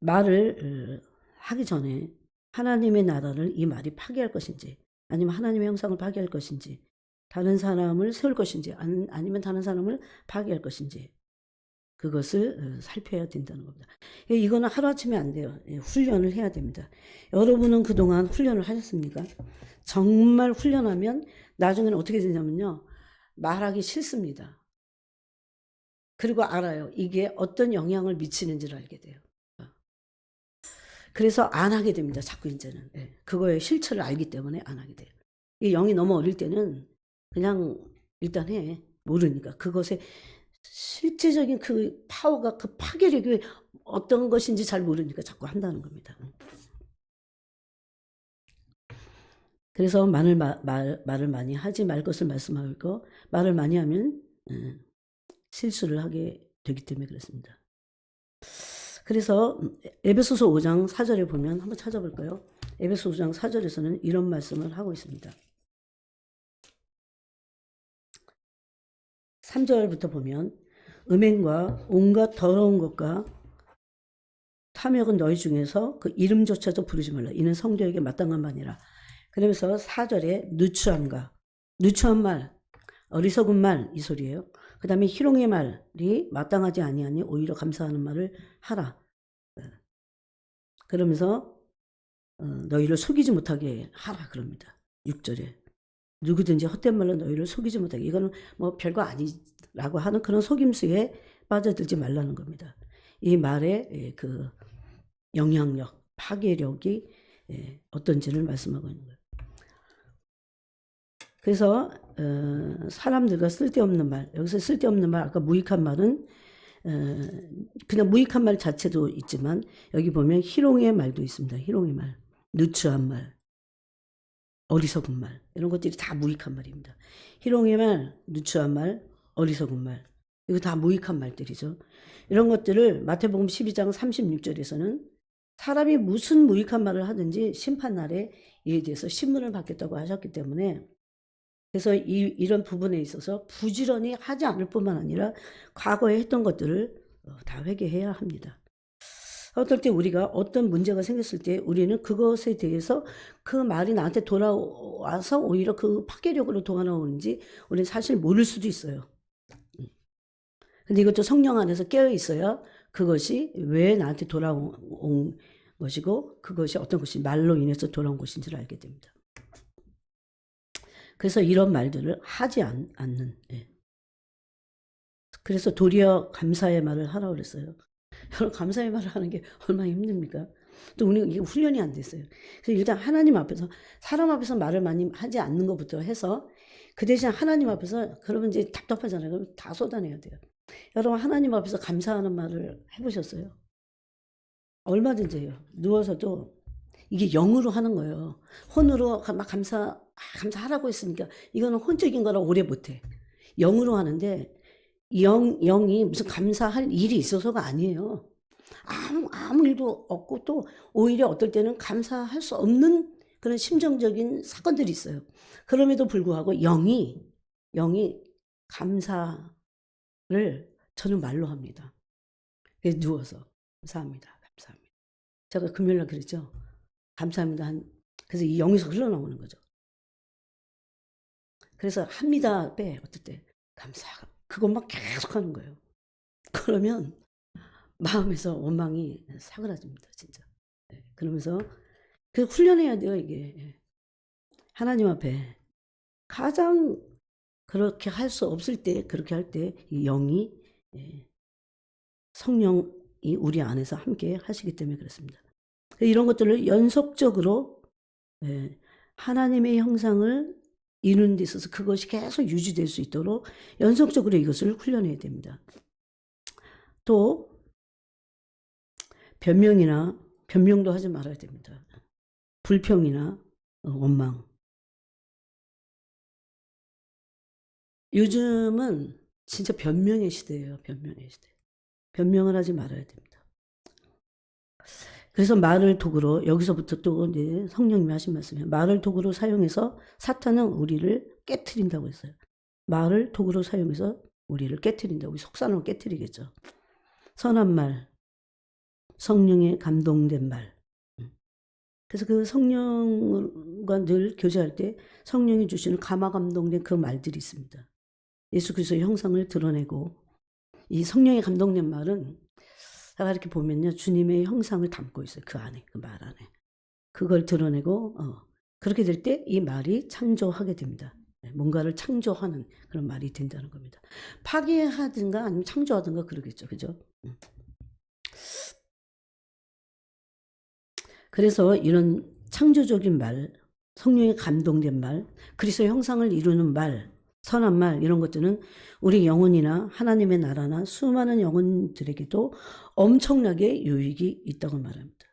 말을 하기 전에 하나님의 나라를 이 말이 파괴할 것인지 아니면 하나님의 형상을 파괴할 것인지 다른 사람을 세울 것인지 아니면 다른 사람을 파괴할 것인지 그것을 살펴야 된다는 겁니다. 이거는 하루아침에 안 돼요. 훈련을 해야 됩니다. 여러분은 그동안 훈련을 하셨습니까? 정말 훈련하면 나중에는 어떻게 되냐면요. 말하기 싫습니다. 그리고 알아요. 이게 어떤 영향을 미치는지를 알게 돼요. 그래서 안 하게 됩니다. 자꾸 이제는. 그거의 실체를 알기 때문에 안 하게 돼요. 이 영이 너무 어릴 때는 그냥 일단 해. 모르니까. 그것의 실제적인 그 파워가 그 파괴력이 어떤 것인지 잘 모르니까 자꾸 한다는 겁니다. 그래서 말을 많이 하지 말 것을 말씀하고 말을 많이 하면 실수를 하게 되기 때문에 그렇습니다. 그래서 에베소서 5장 4절에 보면 한번 찾아볼까요? 에베소 5장 4절에서는 이런 말씀을 하고 있습니다. 3절부터 보면 음행과 온갖 더러운 것과 탐욕은 너희 중에서 그 이름조차도 부르지 말라. 이는 성도에게 마땅한 바니라. 그러면서 4절에 누추한 말, 어리석은 말 이 소리예요. 그 다음에 희롱의 말이 마땅하지 아니하니 오히려 감사하는 말을 하라. 그러면서 너희를 속이지 못하게 하라 그럽니다. 6절에 누구든지 헛된 말로 너희를 속이지 못하게. 이거는 뭐 별거 아니라고 하는 그런 속임수에 빠져들지 말라는 겁니다. 이 말의 그 영향력, 파괴력이 어떤지를 말씀하고 있는 거예요. 그래서 사람들과 쓸데없는 말, 여기서 쓸데없는 말, 아까 무익한 말은 그냥 무익한 말 자체도 있지만 여기 보면 희롱의 말도 있습니다. 희롱의 말, 누추한 말, 어리석은 말 이런 것들이 다 무익한 말입니다. 희롱의 말, 누추한 말, 어리석은 말 이거 다 무익한 말들이죠. 이런 것들을 마태복음 12장 36절에서는 사람이 무슨 무익한 말을 하든지 심판날에 이에 대해서 신문을 받겠다고 하셨기 때문에 그래서 이런 부분에 있어서 부지런히 하지 않을 뿐만 아니라 과거에 했던 것들을 다 회개해야 합니다. 어떨 때 우리가 어떤 문제가 생겼을 때 우리는 그것에 대해서 그 말이 나한테 돌아와서 오히려 그 파괴력으로 돌아오는지 우리는 사실 모를 수도 있어요. 근데 이것도 성령 안에서 깨어 있어야 그것이 왜 나한테 돌아온 것이고 그것이 어떤 것이 말로 인해서 돌아온 것인지를 알게 됩니다. 그래서 이런 말들을 하지 않는. 그래서 도리어 감사의 말을 하라고 그랬어요. 여러분 감사의 말을 하는 게 얼마나 힘듭니까? 또 우리가 이게 훈련이 안 됐어요. 그래서 일단 하나님 앞에서 사람 앞에서 말을 많이 하지 않는 것부터 해서 그 대신 하나님 앞에서 그러면 이제 답답하잖아요. 그럼 다 쏟아내야 돼요. 여러분 하나님 앞에서 감사하는 말을 해보셨어요? 얼마든지 해요. 누워서도 이게 영으로 하는 거예요. 혼으로 막 감사하라고 했으니까 이거는 혼적인 거라 오래 못해. 영으로 하는데 영이 무슨 감사할 일이 있어서가 아니에요. 아무 일도 없고 또 오히려 어떨 때는 감사할 수 없는 그런 심정적인 사건들이 있어요. 그럼에도 불구하고 영이 감사를 저는 말로 합니다. 그래서 누워서 감사합니다. 감사합니다. 제가 금요일날 그랬죠. 감사합니다. 그래서 이 영에서 흘러나오는 거죠. 그래서 합니다. 빼. 어떨 때 감사가 그것만 계속 하는 거예요. 그러면 마음에서 원망이 사그라집니다. 진짜. 그러면서 그 훈련해야 돼요. 이게 하나님 앞에 가장 그렇게 할 수 없을 때 그렇게 할 때 이 영이 성령이 우리 안에서 함께 하시기 때문에 그렇습니다. 이런 것들을 연속적으로 하나님의 형상을 이루는 데 있어서 그것이 계속 유지될 수 있도록 연속적으로 이것을 훈련해야 됩니다. 또 변명도 하지 말아야 됩니다. 불평이나 원망. 요즘은 진짜 변명의 시대예요. 변명의 시대. 변명을 하지 말아야 됩니다. 그래서 말을 도구로, 여기서부터 또 이제 성령님이 하신 말씀이에요. 말을 도구로 사용해서 사탄은 우리를 깨트린다고 했어요. 말을 도구로 사용해서 우리를 깨트린다고. 속사람을 깨트리겠죠. 선한 말, 성령에 감동된 말. 그래서 그 성령과 늘 교제할 때 성령이 주시는 감화 감동된 그 말들이 있습니다. 예수 그리스도의 형상을 드러내고, 이 성령에 감동된 말은 제가 이렇게 보면요, 주님의 형상을 담고 있어요. 그 안에, 그 말 안에. 그걸 드러내고 그렇게 될 때 이 말이 창조하게 됩니다. 뭔가를 창조하는 그런 말이 된다는 겁니다. 파괴하든가 아니면 창조하든가 그러겠죠. 그죠? 그래서 이런 창조적인 말, 성령에 감동된 말, 그리스도의 형상을 이루는 말, 선한 말, 이런 것들은 우리 영혼이나 하나님의 나라나 수많은 영혼들에게도 엄청나게 유익이 있다고 말합니다.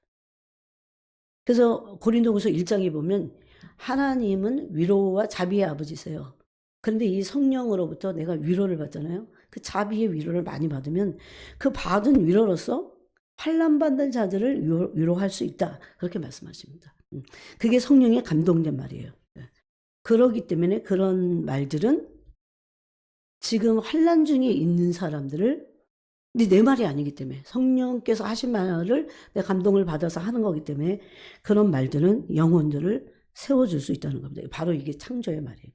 그래서 고린도후서 1장에 보면 하나님은 위로와 자비의 아버지세요. 그런데 이 성령으로부터 내가 위로를 받잖아요. 그 자비의 위로를 많이 받으면 그 받은 위로로서 환난받는 자들을 위로할 수 있다. 그렇게 말씀하십니다. 그게 성령에 감동된 말이에요. 그러기 때문에 그런 말들은 지금 환난 중에 있는 사람들을, 근데 내 말이 아니기 때문에 성령께서 하신 말을 내 감동을 받아서 하는 거기 때문에 그런 말들은 영혼들을 세워줄 수 있다는 겁니다. 바로 이게 창조의 말이에요.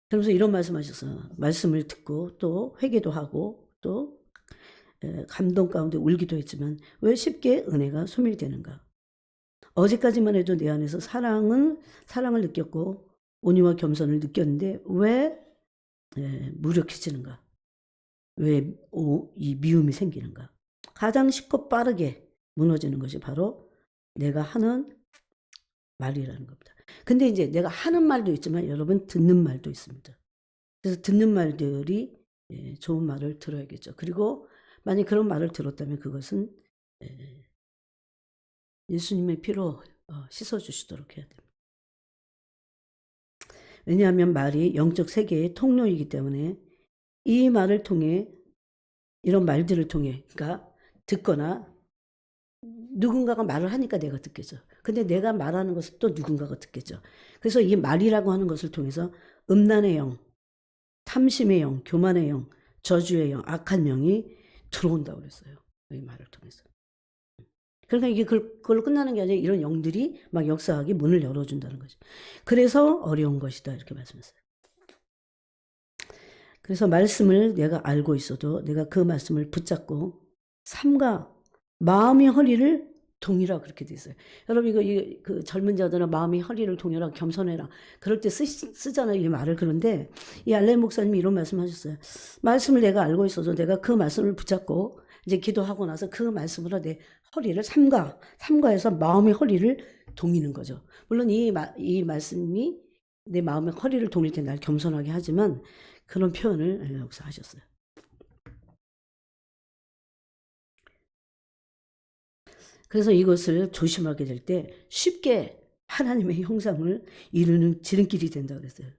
그러면서 이런 말씀하셔서 말씀을 듣고 또 회개도 하고 또 감동 가운데 울기도 했지만 왜 쉽게 은혜가 소멸되는가? 어제까지만 해도 내 안에서 사랑을 느꼈고 온유와 겸손을 느꼈는데 왜 무력해지는가? 왜 이 미움이 생기는가? 가장 쉽고 빠르게 무너지는 것이 바로 내가 하는 말이라는 겁니다. 근데 이제 내가 하는 말도 있지만 여러분 듣는 말도 있습니다. 그래서 듣는 말들이 좋은 말을 들어야겠죠. 그리고 만약 그런 말을 들었다면 그것은 예수님의 피로 씻어주시도록 해야 됩니다. 왜냐하면 말이 영적 세계의 통로이기 때문에 이 말을 통해, 이런 말들을 통해, 그러니까 듣거나 누군가가 말을 하니까 내가 듣겠죠. 근데 내가 말하는 것을 또 누군가가 듣겠죠. 그래서 이 말이라고 하는 것을 통해서 음란의 영, 탐심의 영, 교만의 영, 저주의 영, 악한 영이 들어온다고 그랬어요. 이 말을 통해서. 그러니까 이게 그걸로 끝나는 게 아니라 이런 영들이 막 역사하게 문을 열어준다는 거죠. 그래서 어려운 것이다 이렇게 말씀했어요. 그래서 말씀을 내가 알고 있어도 내가 그 말씀을 붙잡고 삼가 마음의 허리를 동이라 그렇게 돼 있어요. 여러분 이거 그 젊은 자들은 마음의 허리를 동여라, 겸손해라 그럴 때 쓰잖아요 이 말을. 그런데 이 알렌 목사님이 이런 말씀하셨어요. 말씀을 내가 알고 있어도 내가 그 말씀을 붙잡고 이제 기도하고 나서 그 말씀으로 내 허리를 삼가해서 마음의 허리를 동이는 거죠. 물론 이 말씀이 내 마음의 허리를 동일 때 날 겸손하게 하지만 그런 표현을 여기서 하셨어요. 그래서 이것을 조심하게 될 때 쉽게 하나님의 형상을 이루는 지름길이 된다고 그랬어요.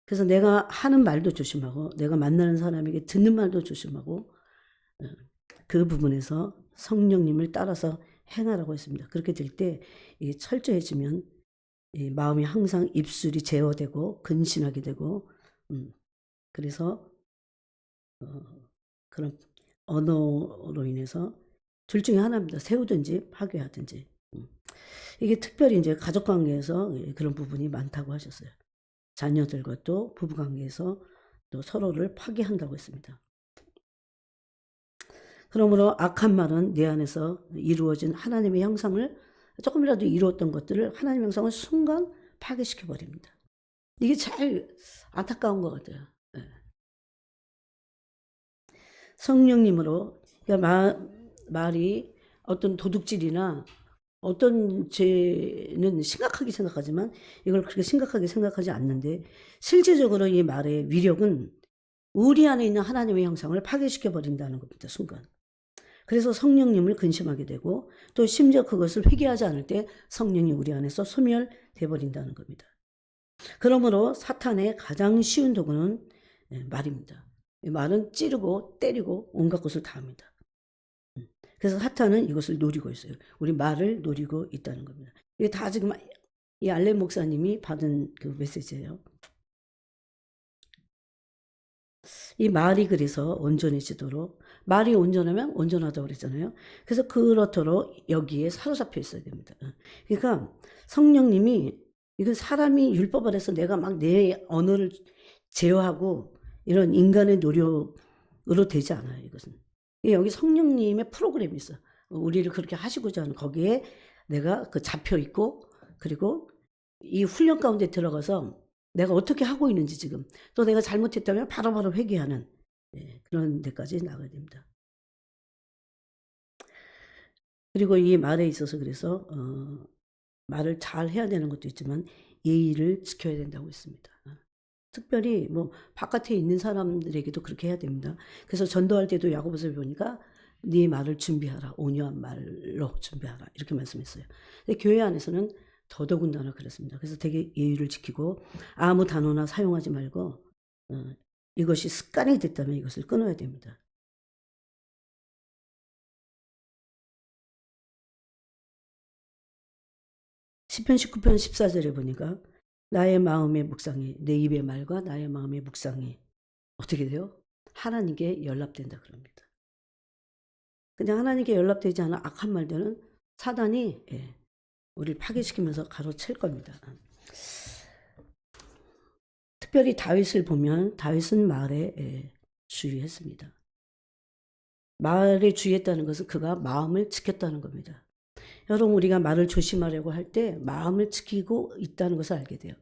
그래서 내가 하는 말도 조심하고 내가 만나는 사람에게 듣는 말도 조심하고 그 부분에서 성령님을 따라서 행하라고 했습니다. 그렇게 될 때 철저해지면 마음이 항상 입술이 제어되고 근신하게 되고 그래서 그런 언어로 인해서 둘 중에 하나입니다. 세우든지 파괴하든지. 이게 특별히 이제 가족 관계에서 그런 부분이 많다고 하셨어요. 자녀들과 또 부부 관계에서 또 서로를 파괴한다고 했습니다. 그러므로 악한 말은 내 안에서 이루어진 하나님의 형상을 조금이라도 이루었던 것들을 하나님의 형상을 순간 파괴시켜 버립니다. 이게 제일 안타까운 것 같아요. 성령님으로, 그러니까 말이 어떤 도둑질이나 어떤 죄는 심각하게 생각하지만 이걸 그렇게 심각하게 생각하지 않는데 실제적으로 이 말의 위력은 우리 안에 있는 하나님의 형상을 파괴시켜 버린다는 겁니다. 순간. 그래서 성령님을 근심하게 되고 또 심지어 그것을 회개하지 않을 때 성령이 우리 안에서 소멸돼 버린다는 겁니다. 그러므로 사탄의 가장 쉬운 도구는 말입니다. 말은 찌르고 때리고 온갖 것을 다 합니다. 그래서 사탄은 이것을 노리고 있어요. 우리 말을 노리고 있다는 겁니다. 이게 다 지금 이 알렌 목사님이 받은 그 메시지예요. 이 말이 그래서 온전해지도록, 말이 온전하면 온전하다고 그랬잖아요. 그래서 그렇도록 여기에 사로잡혀 있어야 됩니다. 그러니까 성령님이, 이건 사람이 율법 아래서 내가 막 내 언어를 제어하고 이런 인간의 노력으로 되지 않아요. 이것은 여기 성령님의 프로그램이 있어. 우리를 그렇게 하시고자 하는, 거기에 내가 그 잡혀 있고, 그리고 이 훈련 가운데 들어가서 내가 어떻게 하고 있는지, 지금 또 내가 잘못했다면 바로바로 회개하는 그런 데까지 나가야 됩니다. 그리고 이 말에 있어서 그래서 말을 잘 해야 되는 것도 있지만 예의를 지켜야 된다고 했습니다. 특별히 뭐 바깥에 있는 사람들에게도 그렇게 해야 됩니다. 그래서 전도할 때도 야고보서에 보니까 네 말을 준비하라, 온유한 말로 준비하라, 이렇게 말씀했어요. 근데 교회 안에서는 더더군다나 그렇습니다. 그래서 되게 예의를 지키고 아무 단어나 사용하지 말고 이것이 습관이 됐다면 이것을 끊어야 됩니다. 시편 19편 14절에 보니까 나의 마음의 묵상이, 내 입의 말과 나의 마음의 묵상이 어떻게 돼요? 하나님께 연락된다 그럽니다. 그냥 하나님께 연락되지 않은 악한 말들은 사단이 우리를 파괴시키면서 가로챌 겁니다. 특별히 다윗을 보면 다윗은 말에 주의했습니다. 말에 주의했다는 것은 그가 마음을 지켰다는 겁니다. 여러분, 우리가 말을 조심하려고 할 때 마음을 지키고 있다는 것을 알게 돼요.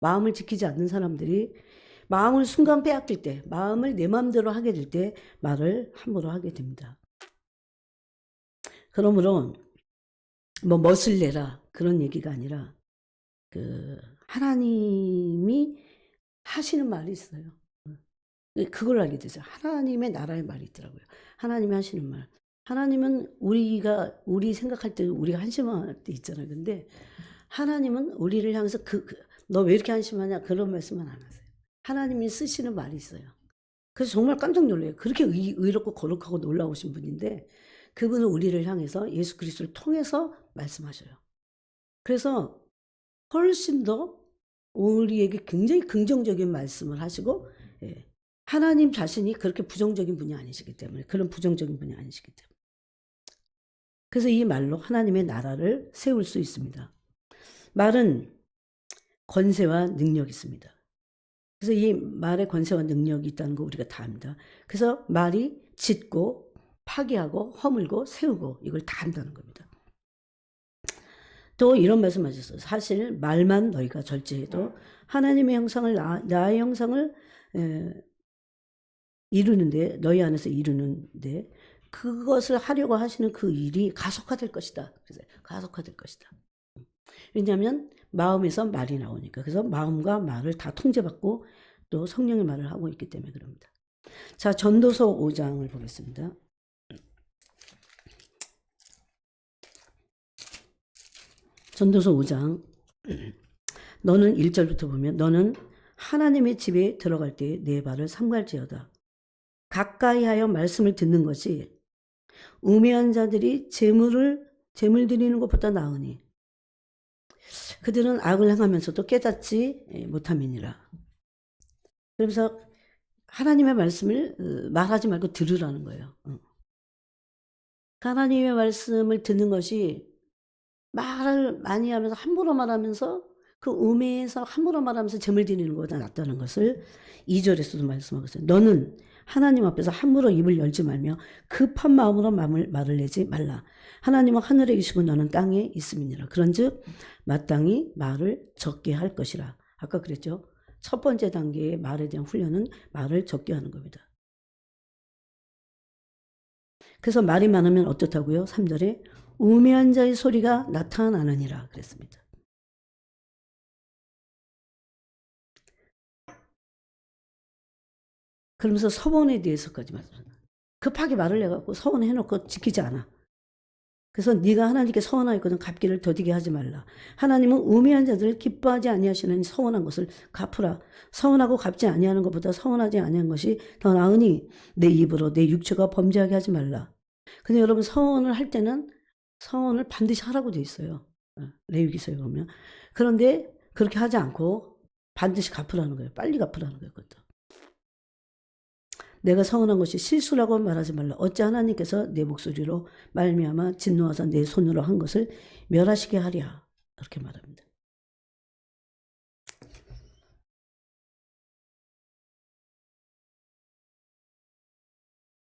마음을 지키지 않는 사람들이 마음을 순간 빼앗길 때, 마음을 내 마음대로 하게 될 때 말을 함부로 하게 됩니다. 그러므로 뭐 멋을 내라 그런 얘기가 아니라 그 하나님이 하시는 말이 있어요. 그걸 알게 되죠. 하나님의 나라의 말이 있더라고요. 하나님이 하시는 말. 하나님은 우리 생각할 때 우리가 한심할 때 있잖아요. 근데 하나님은 우리를 향해서 너 왜 이렇게 한심하냐 그런 말씀은 안 하세요. 하나님이 쓰시는 말이 있어요. 그래서 정말 깜짝 놀라요. 그렇게 의롭고 거룩하고 놀라우신 분인데 그분은 우리를 향해서 예수 그리스도를 통해서 말씀하셔요. 그래서 훨씬 더 우리에게 굉장히 긍정적인 말씀을 하시고 하나님 자신이 그렇게 부정적인 분이 아니시기 때문에, 그런 부정적인 분이 아니시기 때문에. 그래서 이 말로 하나님의 나라를 세울 수 있습니다. 말은 권세와 능력이 있습니다. 그래서 이 말에 권세와 능력이 있다는 거 우리가 다 압니다. 그래서 말이 짓고 파괴하고 허물고 세우고 이걸 다 한다는 겁니다. 또 이런 말씀 하셨어요. 사실 말만 너희가 절제해도 하나님의 형상을 나의 형상을 이루는데, 너희 안에서 이루는데 그것을 하려고 하시는 그 일이 가속화될 것이다. 그래서 가속화될 것이다. 왜냐하면 마음에서 말이 나오니까. 그래서 마음과 말을 다 통제받고 또 성령의 말을 하고 있기 때문에 그럽니다. 자, 전도서 5장을 보겠습니다. 전도서 5장 너는 1절부터 보면 너는 하나님의 집에 들어갈 때 내 발을 삼갈지어다. 가까이 하여 말씀을 듣는 것이 우매한 자들이 재물 드리는 것보다 나으니 그들은 악을 행하면서도 깨닫지 못함이니라. 그러면서 하나님의 말씀을 말하지 말고 들으라는 거예요. 하나님의 말씀을 듣는 것이 말을 많이 하면서 함부로 말하면서 그 우매해서 함부로 말하면서 재물 드리는 것보다 낫다는 것을 2절에서도 말씀하고 있어요. 너는 하나님 앞에서 함부로 입을 열지 말며 급한 마음으로 말을 내지 말라. 하나님은 하늘에 계시고 너는 땅에 있음이니라. 그런즉 마땅히 말을 적게 할 것이라. 아까 그랬죠. 첫 번째 단계의 말에 대한 훈련은 말을 적게 하는 겁니다. 그래서 말이 많으면 어떻다고요? 3절에 우매한 자의 소리가 나타나느니라 그랬습니다. 그러면서 서원에 대해서까지 말씀합니다. 급하게 말을 해갖고 서원해놓고 지키지 않아. 그래서 네가 하나님께 서원하였거든 갚기를 더디게 하지 말라. 하나님은 우매한 자들을 기뻐하지 아니하시는 서원한 것을 갚으라. 서원하고 갚지 아니하는 것보다 서원하지 아니한 것이 더 나으니 내 입으로 내 육체가 범죄하게 하지 말라. 근데 여러분 서원을 할 때는 서원을 반드시 하라고 돼 있어요. 레위기서에 보면. 그런데 그렇게 하지 않고 반드시 갚으라는 거예요. 빨리 갚으라는 거예요. 그것도. 내가 서운한 것이 실수라고 말하지 말라. 어찌 하나님께서 내 목소리로 말미암아 진노하사 내 손으로 한 것을 멸하시게 하랴. 이렇게 말합니다.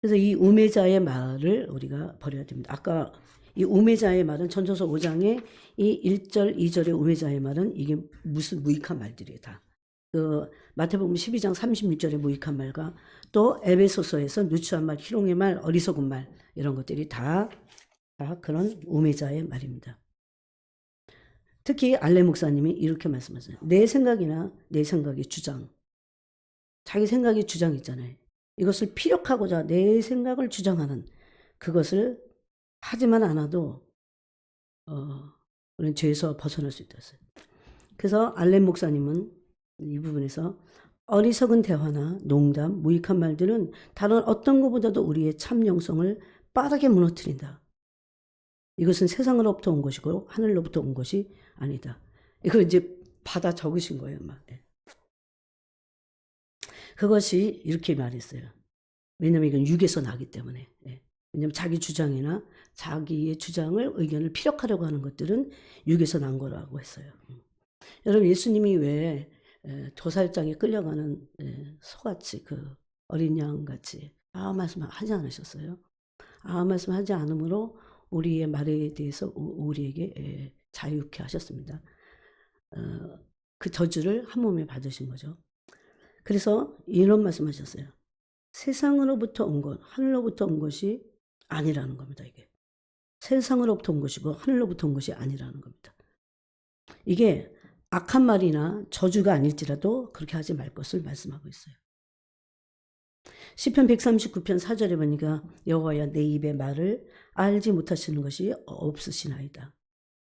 그래서 이 우매자의 말을 우리가 버려야 됩니다. 아까 이 우매자의 말은 전도서 5장에 이 1절, 2절의 우매자의 말은 이게 무슨 무익한 말들이에요. 다. 그 마태복음 12장 36절의 무익한 말과 또 에베소서에서 누추한 말, 희롱의 말, 어리석은 말 이런 것들이 다 그런 우매자의 말입니다. 특히 알레 목사님이 이렇게 말씀하세요. 내 생각이나 내 생각의 주장, 자기 생각의 주장 있잖아요. 이것을 피력하고자 내 생각을 주장하는 그것을 하지만 않아도 우리는 죄에서 벗어날 수 있다 했어요. 그래서 알렌 목사님은 이 부분에서 어리석은 대화나 농담, 무익한 말들은 다른 어떤 것보다도 우리의 참 영성을 빠르게 무너뜨린다. 이것은 세상으로부터 온 것이고 하늘로부터 온 것이 아니다. 이걸 이제 받아 적으신 거예요. 막. 그것이 이렇게 말했어요. 왜냐하면 이건 육에서 나기 때문에. 왜냐하면 자기 주장이나 자기의 주장을 의견을 피력하려고 하는 것들은 육에서 난 거라고 했어요. 여러분 예수님이 왜 도살장에 끌려가는 소같이 그 어린 양같이 아무 말씀 하지 않으셨어요? 아무 말씀 하지 않으므로 우리의 말에 대해서 우리에게 자유케 하셨습니다. 그 저주를 한 몸에 받으신 거죠. 그래서 이런 말씀하셨어요. 세상으로부터 온 것, 하늘로부터 온 것이 아니라는 겁니다. 이게 세상으로부터 온 것이고 하늘로부터 온 것이 아니라는 겁니다. 이게 악한 말이나 저주가 아닐지라도 그렇게 하지 말 것을 말씀하고 있어요. 시편 139편 4절에 보니까 여호와여 내 입의 말을 알지 못하시는 것이 없으시나이다.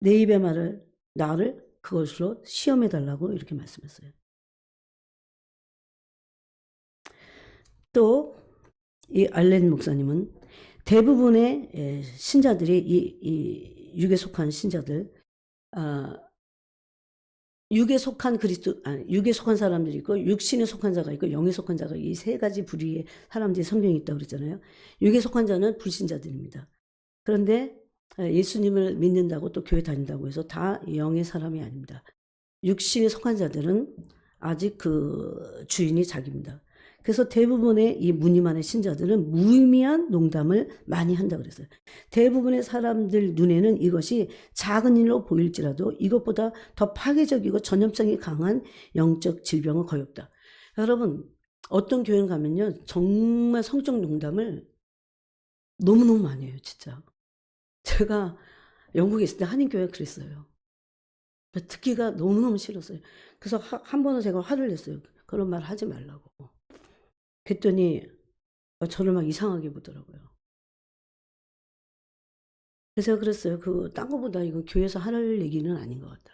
내 입의 말을 나를 그것으로 시험해 달라고 이렇게 말씀했어요. 또 이 알렌 목사님은 대부분의 신자들이 이 육에 속한 신자들, 육에 속한 육에 속한 사람들이 있고 육신에 속한 자가 있고 영에 속한 자가 이 세 가지 부류의 사람들이 성경에 있다고 그랬잖아요. 육에 속한 자는 불신자들입니다. 그런데 예수님을 믿는다고 또 교회 다닌다고 해서 다 영의 사람이 아닙니다. 육신에 속한 자들은 아직 그 주인이 자기입니다. 그래서 대부분의 이 무늬만의 신자들은 무의미한 농담을 많이 한다고 그랬어요. 대부분의 사람들 눈에는 이것이 작은 일로 보일지라도 이것보다 더 파괴적이고 전염성이 강한 영적 질병은 거의 없다. 여러분 어떤 교회 가면요 정말 성적 농담을 너무너무 많이 해요. 진짜. 제가 영국에 있을 때 한인교회가 그랬어요. 듣기가 너무너무 싫었어요. 그래서 한 번은 제가 화를 냈어요. 그런 말 하지 말라고. 그랬더니 저를 막 이상하게 보더라고요. 그래서 제가 그랬어요. 딴 거보다 이거 교회에서 할 얘기는 아닌 것 같다.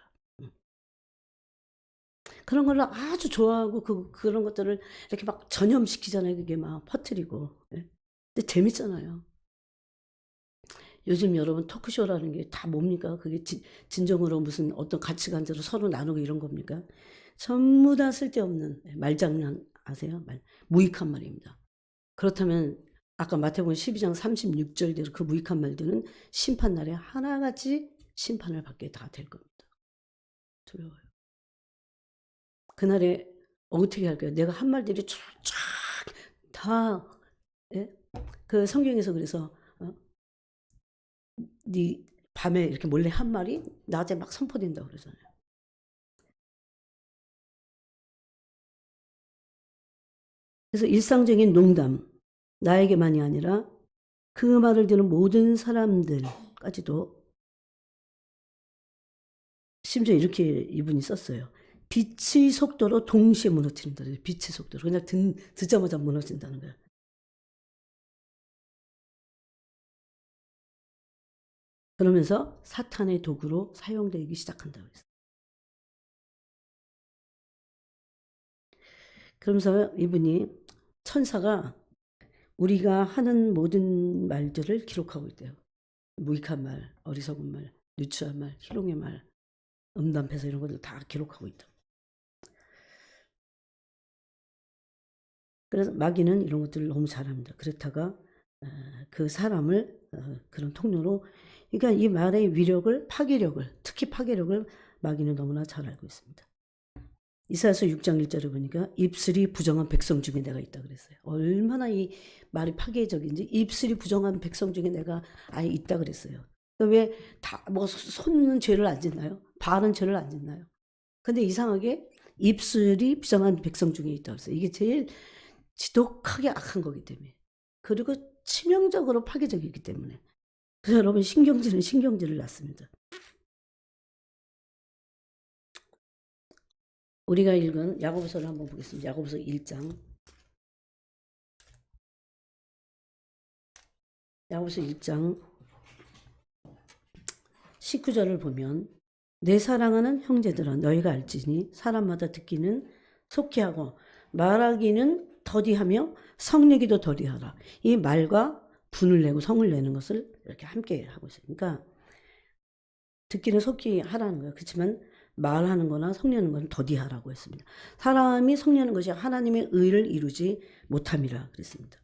그런 걸 아주 좋아하고 그런 것들을 이렇게 막 전염시키잖아요. 그게 막 퍼뜨리고. 근데 재밌잖아요. 요즘 여러분 토크쇼라는 게 다 뭡니까? 그게 진정으로 무슨 어떤 가치관들을 서로 나누고 이런 겁니까? 전부 다 쓸데없는 말장난 아세요? 무익한 말입니다. 그렇다면 아까 마태복음 12장 36절대로 그 무익한 말들은 심판날에 하나같이 심판을 받게 다 될 겁니다. 두려워요. 그날에 어떻게 할까요? 내가 한 말들이 쫙 다 그 성경에서 그래서 네 밤에 이렇게 몰래 한 말이 낮에 막 선포된다고 그러잖아요. 그래서 일상적인 농담, 나에게만이 아니라 그 말을 듣는 모든 사람들까지도 심지어 이렇게 이분이 썼어요. 빛의 속도로 동시에 무너뜨린다. 빛의 속도로. 그냥 듣자마자 무너진다는 거예요. 그러면서 사탄의 도구로 사용되기 시작한다고 했어요. 그러면서 이분이 천사가 우리가 하는 모든 말들을 기록하고 있대요. 무익한 말, 어리석은 말, 누추한 말, 희롱의 말, 음담패서 이런 것들 다 기록하고 있다. 그래서 마귀는 이런 것들을 너무 잘합니다. 그렇다가 그 사람을 그런 통로로, 그러니까 이 말의 위력을, 파괴력을, 특히 파괴력을 마귀는 너무나 잘 알고 있습니다. 이사야서 6장 1절에 보니까 입술이 부정한 백성 중에 내가 있다 그랬어요. 얼마나 이 말이 파괴적인지. 입술이 부정한 백성 중에 내가 아예 있다 그랬어요. 왜 다 뭐 손은 죄를 안 짓나요? 발은 죄를 안 짓나요? 근데 이상하게 입술이 부정한 백성 중에 있다 그랬어요. 이게 제일 지독하게 악한 거기 때문에. 그리고 치명적으로 파괴적이기 때문에. 그래서 여러분 신경질은 신경질을 낳습니다. 우리가 읽은 야고보서를 한번 보겠습니다. 야고보서 1장. 야고보서 1장 19절을 보면 내 사랑하는 형제들아 너희가 알지니 사람마다 듣기는 속히 하고 말하기는 더디하며 성내기도 더디하라. 이 말과 분을 내고 성을 내는 것을 이렇게 함께 하고 있어요. 그러니까 듣기는 속히 하라는 거예요. 그렇지만 말하는 거나 성내는 건 더디하라고 했습니다. 사람이 성내는 것이 하나님의 의를 이루지 못함이라 그랬습니다.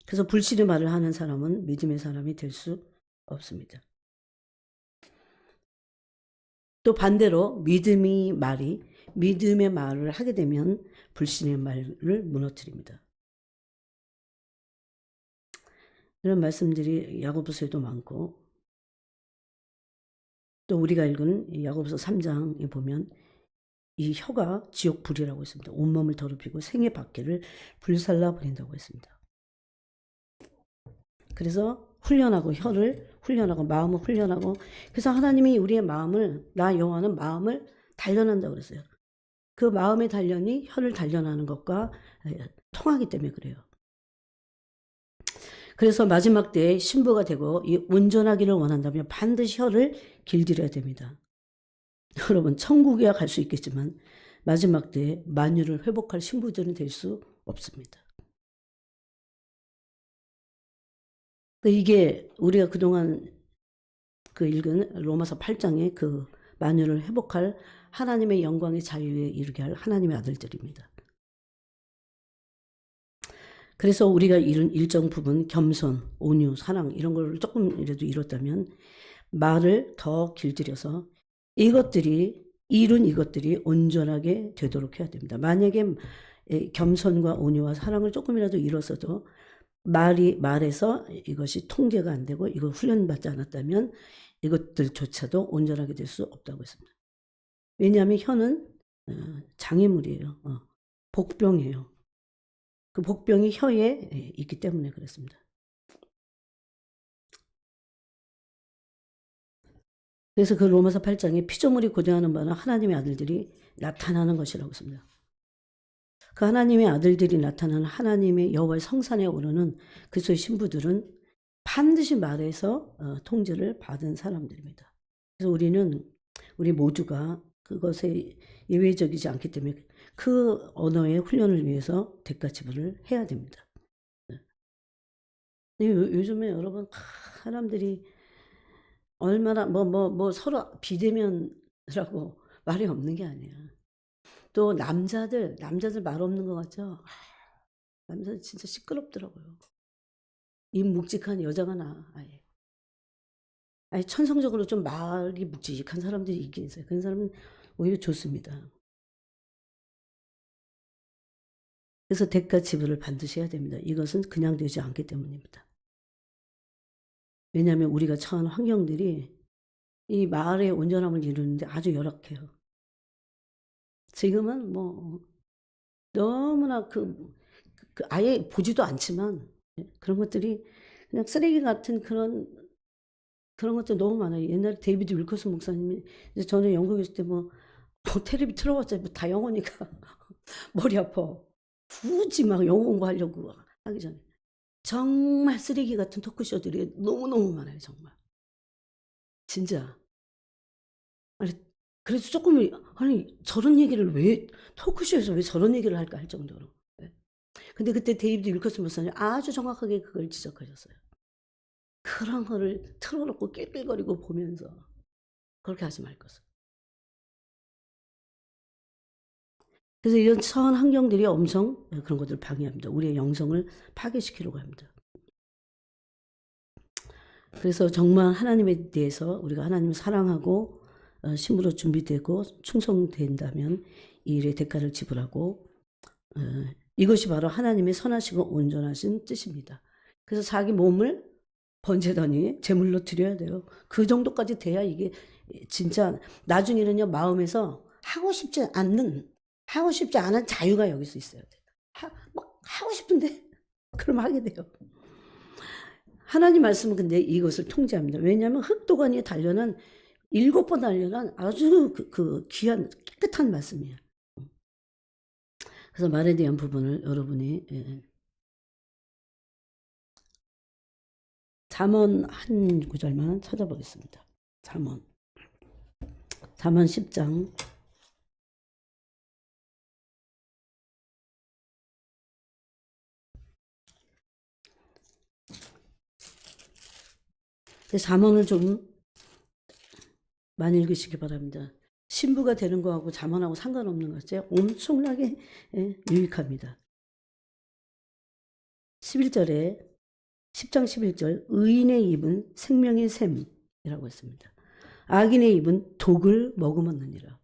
그래서 불신의 말을 하는 사람은 믿음의 사람이 될 수 없습니다. 또 반대로 믿음의 말을 하게 되면 불신의 말을 무너뜨립니다. 이런 말씀들이 야고보서에도 많고, 또 우리가 읽은 야고보서 3장에 보면 이 혀가 지옥 불이라고 했습니다. 온몸을 더럽히고 생의 박해를 불살라 버린다고 했습니다. 그래서 훈련하고 혀를 훈련하고 마음을 훈련하고, 그래서 하나님이 우리의 마음을, 나 여호와는 마음을 단련한다고 그랬어요. 그 마음의 단련이 혀를 단련하는 것과 통하기 때문에 그래요. 그래서 마지막 때에 신부가 되고 이 온전하기를 원한다면 반드시 혀를 길들여야 됩니다. 여러분 천국에 갈 수 있겠지만 마지막 때에 만유를 회복할 신부들은 될 수 없습니다. 이게 우리가 그동안 그 읽은 로마서 8장의 그 만유를 회복할 하나님의 영광의 자유에 이르게 할 하나님의 아들들입니다. 그래서 우리가 이런 일정 부분 겸손, 온유, 사랑 이런 걸 조금이라도 이뤘다면 말을 더 길들여서 이룬 이것들이 온전하게 되도록 해야 됩니다. 만약에 겸손과 온유와 사랑을 조금이라도 이뤘어도 말에서 이것이 통제가 안 되고 이거 훈련받지 않았다면 이것들조차도 온전하게 될 수 없다고 했습니다. 왜냐하면 혀는 장애물이에요. 복병이에요. 그 복병이 혀에 있기 때문에 그렇습니다. 그래서 그 로마서 8장에 피조물이 고대하는 바는 하나님의 아들들이 나타나는 것이라고 했습니다. 그 하나님의 아들들이 나타나는 하나님의 여호와의 성산에 오르는 그리스도의 신부들은 반드시 말에서 통제를 받은 사람들입니다. 그래서 우리 모두가 그것에 예외적이지 않기 때문에 그 언어의 훈련을 위해서 대가 지불을 해야 됩니다. 요즘에 여러분 사람들이 얼마나 서로 비대면이라고 말이 없는 게 아니야. 또 남자들 말 없는 것 같죠? 남자들 진짜 시끄럽더라고요. 입 묵직한 여자가 나 아예. 아니 천성적으로 좀 말이 묵직한 사람들이 있긴 있어요. 그런 사람은 오히려 좋습니다. 그래서 대가 지불을 반드시 해야 됩니다. 이것은 그냥 되지 않기 때문입니다. 왜냐하면 우리가 처한 환경들이 이 말의 온전함을 이루는데 아주 열악해요. 지금은 너무나 아예 보지도 않지만 그런 것들이 그냥 쓰레기 같은 그런 것도 너무 많아요. 옛날에 데이비드 윌커슨 목사님이 이제 저는 영국에 있을 때 뭐 텔레비 틀어봤자 뭐 다 영어니까 머리 아파. 굳이 막 영어 공부하려고 하기 전에 정말 쓰레기 같은 토크쇼들이 너무너무 많아요. 정말 진짜. 아니 그래서 조금 아니 저런 얘기를 왜 토크쇼에서 왜 저런 얘기를 할까 할 정도로. 네. 근데 그때 데이비드 윌커슨 목사님 아주 정확하게 그걸 지적하셨어요. 그런 거를 틀어놓고 낄낄거리고 보면서 그렇게 하지 말 것을. 그래서 이런 처한 환경들이 엄청 그런 것들을 방해합니다. 우리의 영성을 파괴시키려고 합니다. 그래서 정말 하나님에 대해서 우리가 하나님을 사랑하고 신부로 준비되고 충성된다면 이 일의 대가를 지불하고 이것이 바로 하나님의 선하시고 온전하신 뜻입니다. 그래서 자기 몸을 번제단이 제물로 드려야 돼요. 그 정도까지 돼야 이게 진짜 나중에는요 마음에서 하고 싶지 않은 자유가 여기서 있어야 돼요. 막 하고 싶은데 그럼 하게 돼요. 하나님 말씀은 근데 이것을 통제합니다. 왜냐하면 흑도간이 단련한 7번 단련한 아주 그 귀한 깨끗한 말씀이에요. 그래서 말에 대한 부분을 여러분이 잠언 한 구절만 찾아보겠습니다. 잠언 10장 잠언을 좀 많이 읽으시기 바랍니다. 신부가 되는 거하고 잠언하고 상관없는 것이죠. 엄청나게 유익합니다. 11절에 10장 11절 의인의 입은 생명의 샘이라고 했습니다. 악인의 입은 독을 머금었느니라.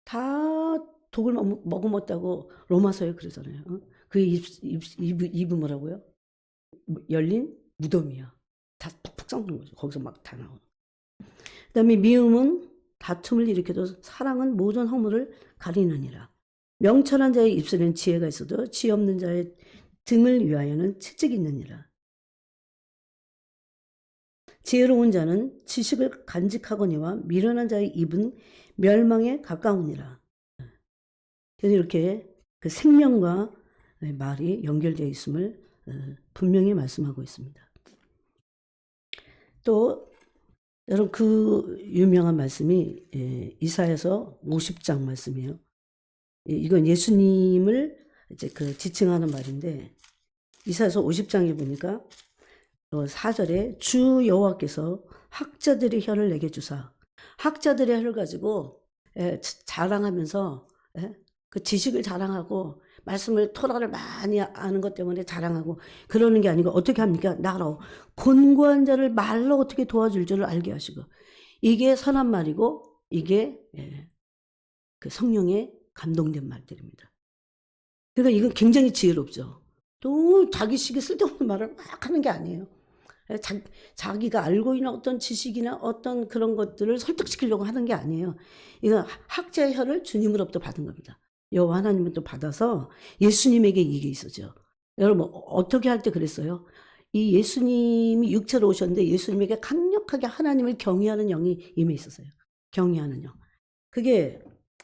다 독을 머금었다고 로마서에 그러잖아요. 그 입은 뭐라고요? 열린 무덤이야. 다 푹푹 썩는 거죠. 거기서 막 다 나오는. 그 다음에 미움은 다툼을 일으켜도 사랑은 모든 허물을 가리느니라. 명철한 자의 입술에는 지혜가 있어도 지혜 없는 자의 등을 위하여는 채찍이 있느니라. 지혜로운 자는 지식을 간직하거니와 미련한 자의 입은 멸망에 가까우니라. 그래서 이렇게 그 생명과 말이 연결되어 있음을 분명히 말씀하고 있습니다. 또 여러분 그 유명한 말씀이 이사야서 50장 말씀이에요. 이건 예수님을 이제 그 지칭하는 말인데 이사야서 50장에 보니까 4절에 주 여호와께서 학자들의 혀를 내게 주사 학자들의 혀를 가지고 자랑하면서 그 지식을 자랑하고 말씀을 토라를 많이 아는 것 때문에 자랑하고 그러는 게 아니고 어떻게 합니까? 나로 곤고한 자를 말로 어떻게 도와줄 줄을 알게 하시고 이게 선한 말이고 이게 그 성령의 감동된 말들입니다. 그러니까 이건 굉장히 지혜롭죠. 또 자기식이 쓸데없는 말을 막 하는 게 아니에요. 자기가 알고 있는 어떤 지식이나 어떤 그런 것들을 설득시키려고 하는 게 아니에요. 이건 학자의 혀를 주님으로부터 받은 겁니다. 여호와 하나님은 또 받아서 예수님에게 이게 있어죠. 여러분 어떻게 할 때 그랬어요? 이 예수님이 육체로 오셨는데 예수님에게 강력하게 하나님을 경외하는 영이 임해 있었어요. 경외하는 영. 그게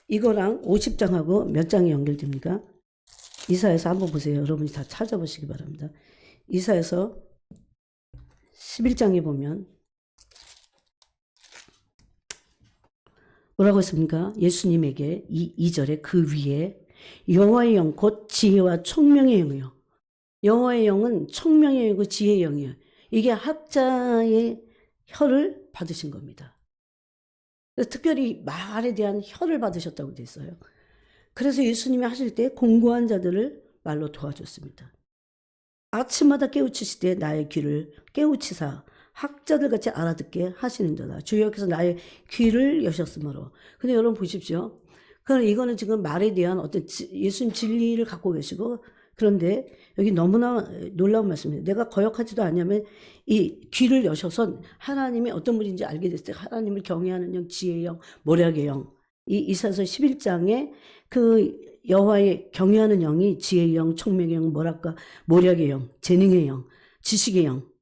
이거랑 50장하고 몇 장이 연결됩니까? 이사야서 한번 보세요. 여러분이 다 찾아보시기 바랍니다. 이사야서 11장에 보면 뭐라고 했습니까? 예수님에게 2절에 그 위에 여호와의 영 곧 지혜와 총명의 영이요. 여호와의 영은 총명의 영이고 지혜의 영이에요. 이게 학자의 혀를 받으신 겁니다. 특별히 말에 대한 혀를 받으셨다고 돼 있어요. 그래서 예수님이 하실 때 공고한 자들을 말로 도와줬습니다. 아침마다 깨우치시되 나의 귀를 깨우치사 학자들 같이 알아듣게 하시는 자다. 주여께서 나의 귀를 여셨으므로. 근데 여러분 보십시오. 그럼 이거는 지금 말에 대한 어떤 예수님 진리를 갖고 계시고 그런데 여기 너무나 놀라운 말씀이에요. 내가 거역하지도 않냐면 이 귀를 여셔서 하나님이 어떤 분인지 알게 됐을 때 하나님을 경외하는 영, 지혜의 영, 모략의 영. 이 이사야서 11장에 그 여호와의 경외하는 영이 지혜의 영, 총명의 영, 뭐랄까 모략의 영, 재능의 영, 지식의 영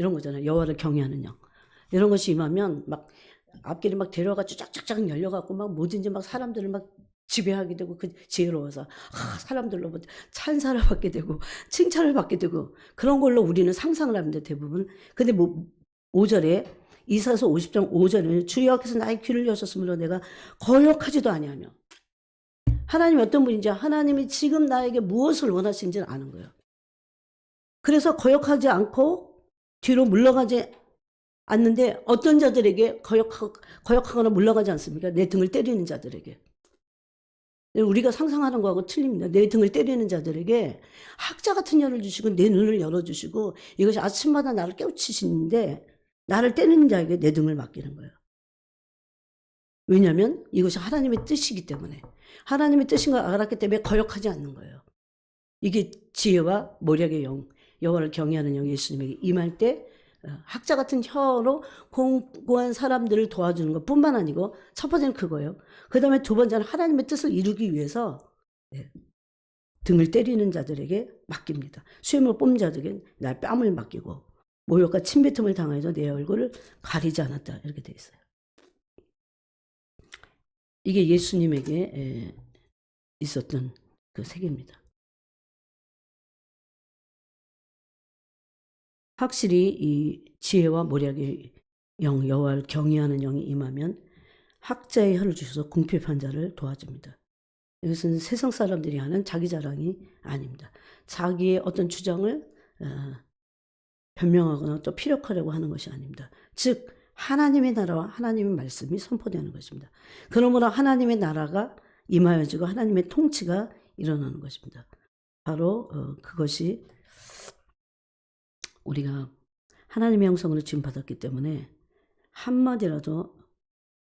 이런 거잖아요. 여호와를 경외하는 영. 이런 것이 임하면 막 앞길이 막 데려가지고 쫙쫙쫙 열려갖고 막 뭐든지 막 사람들을 막 지배하게 되고 그 지혜로워서 사람들로 찬사를 받게 되고 칭찬을 받게 되고 그런 걸로 우리는 상상을 합니다. 대부분. 근데 뭐 5절에 이사서 50장 5절에 주여께서 나의 귀를 여셨으므로 내가 거역하지도 아니하며 하나님이 어떤 분인지 하나님이 지금 나에게 무엇을 원하시는지를 아는 거예요. 그래서 거역하지 않고 뒤로 물러가지 않는데 어떤 자들에게 거역하거나 물러가지 않습니까? 내 등을 때리는 자들에게. 우리가 상상하는 거하고 틀립니다. 내 등을 때리는 자들에게 학자 같은 열을 주시고 내 눈을 열어주시고 이것이 아침마다 나를 깨우치시는데 나를 때리는 자에게 내 등을 맡기는 거예요. 왜냐하면 이것이 하나님의 뜻이기 때문에 하나님의 뜻인 걸 알았기 때문에 거역하지 않는 거예요. 이게 지혜와 모략의 영, 여호와를 경외하는 영 예수님에게 임할 때 학자 같은 혀로 공고한 사람들을 도와주는 것뿐만 아니고 첫 번째는 그거예요. 그 다음에 두 번째는 하나님의 뜻을 이루기 위해서 등을 때리는 자들에게 맡깁니다. 수염을 뽑는 자들에게 날 뺨을 맡기고 모욕과 침뱉음을 당해서 내 얼굴을 가리지 않았다 이렇게 돼 있어요. 이게 예수님에게 있었던 그 세계입니다. 확실히 이 지혜와 모략의 영, 여호와를 경외하는 영이 임하면 학자의 혀를 주셔서 궁핍한 자를 도와줍니다. 이것은 세상 사람들이 하는 자기 자랑이 아닙니다. 자기의 어떤 주장을 변명하거나 또 피력하려고 하는 것이 아닙니다. 즉 하나님의 나라와 하나님의 말씀이 선포되는 것입니다. 그러므로 하나님의 나라가 임하여지고 하나님의 통치가 일어나는 것입니다. 바로 그것이 우리가 하나님의 형성으로 지음받았기 때문에 한마디라도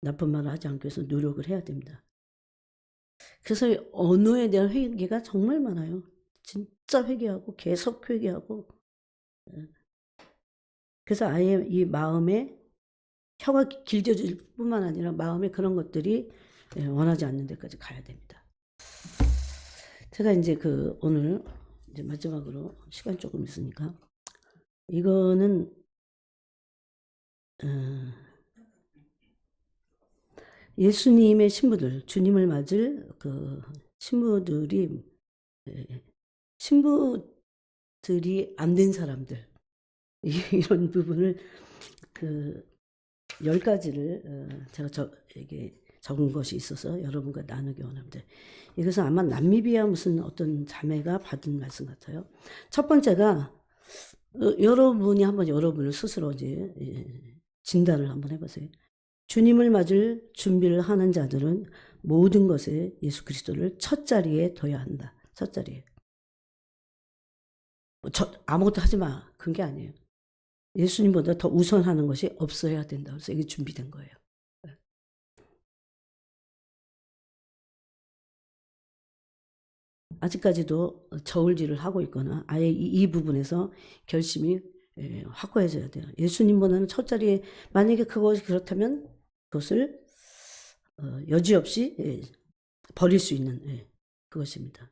나쁜 말을 하지 않기 위해서 노력을 해야 됩니다. 그래서 언어에 대한 회개가 정말 많아요. 진짜 회개하고 계속 회개하고 그래서 아예 이 마음에 혀가 길져질 뿐만 아니라 마음에 그런 것들이 원하지 않는 데까지 가야 됩니다. 제가 이제 오늘 이제 마지막으로 시간 조금 있으니까 이거는 예수님의 신부들, 주님을 맞을 그 신부들이 안 된 사람들 이런 부분을 10가지를 제가 이게 적은 것이 있어서 여러분과 나누기 원합니다. 이것은 아마 남미비아 무슨 어떤 자매가 받은 말씀 같아요. 첫 번째가 여러분이 한번 여러분을 스스로 이제 진단을 한번 해보세요. 주님을 맞을 준비를 하는 자들은 모든 것에 예수 그리스도를 첫 자리에 둬야 한다. 첫 자리에. 아무것도 하지 마. 그런 게 아니에요. 예수님보다 더 우선하는 것이 없어야 된다. 그래서 이게 준비된 거예요. 아직까지도 저울질을 하고 있거나 아예 이 부분에서 결심이 확고해져야 돼요. 예수님보다는 첫 자리에 만약에 그것이 그렇다면 그것을 여지없이 버릴 수 있는 그것입니다.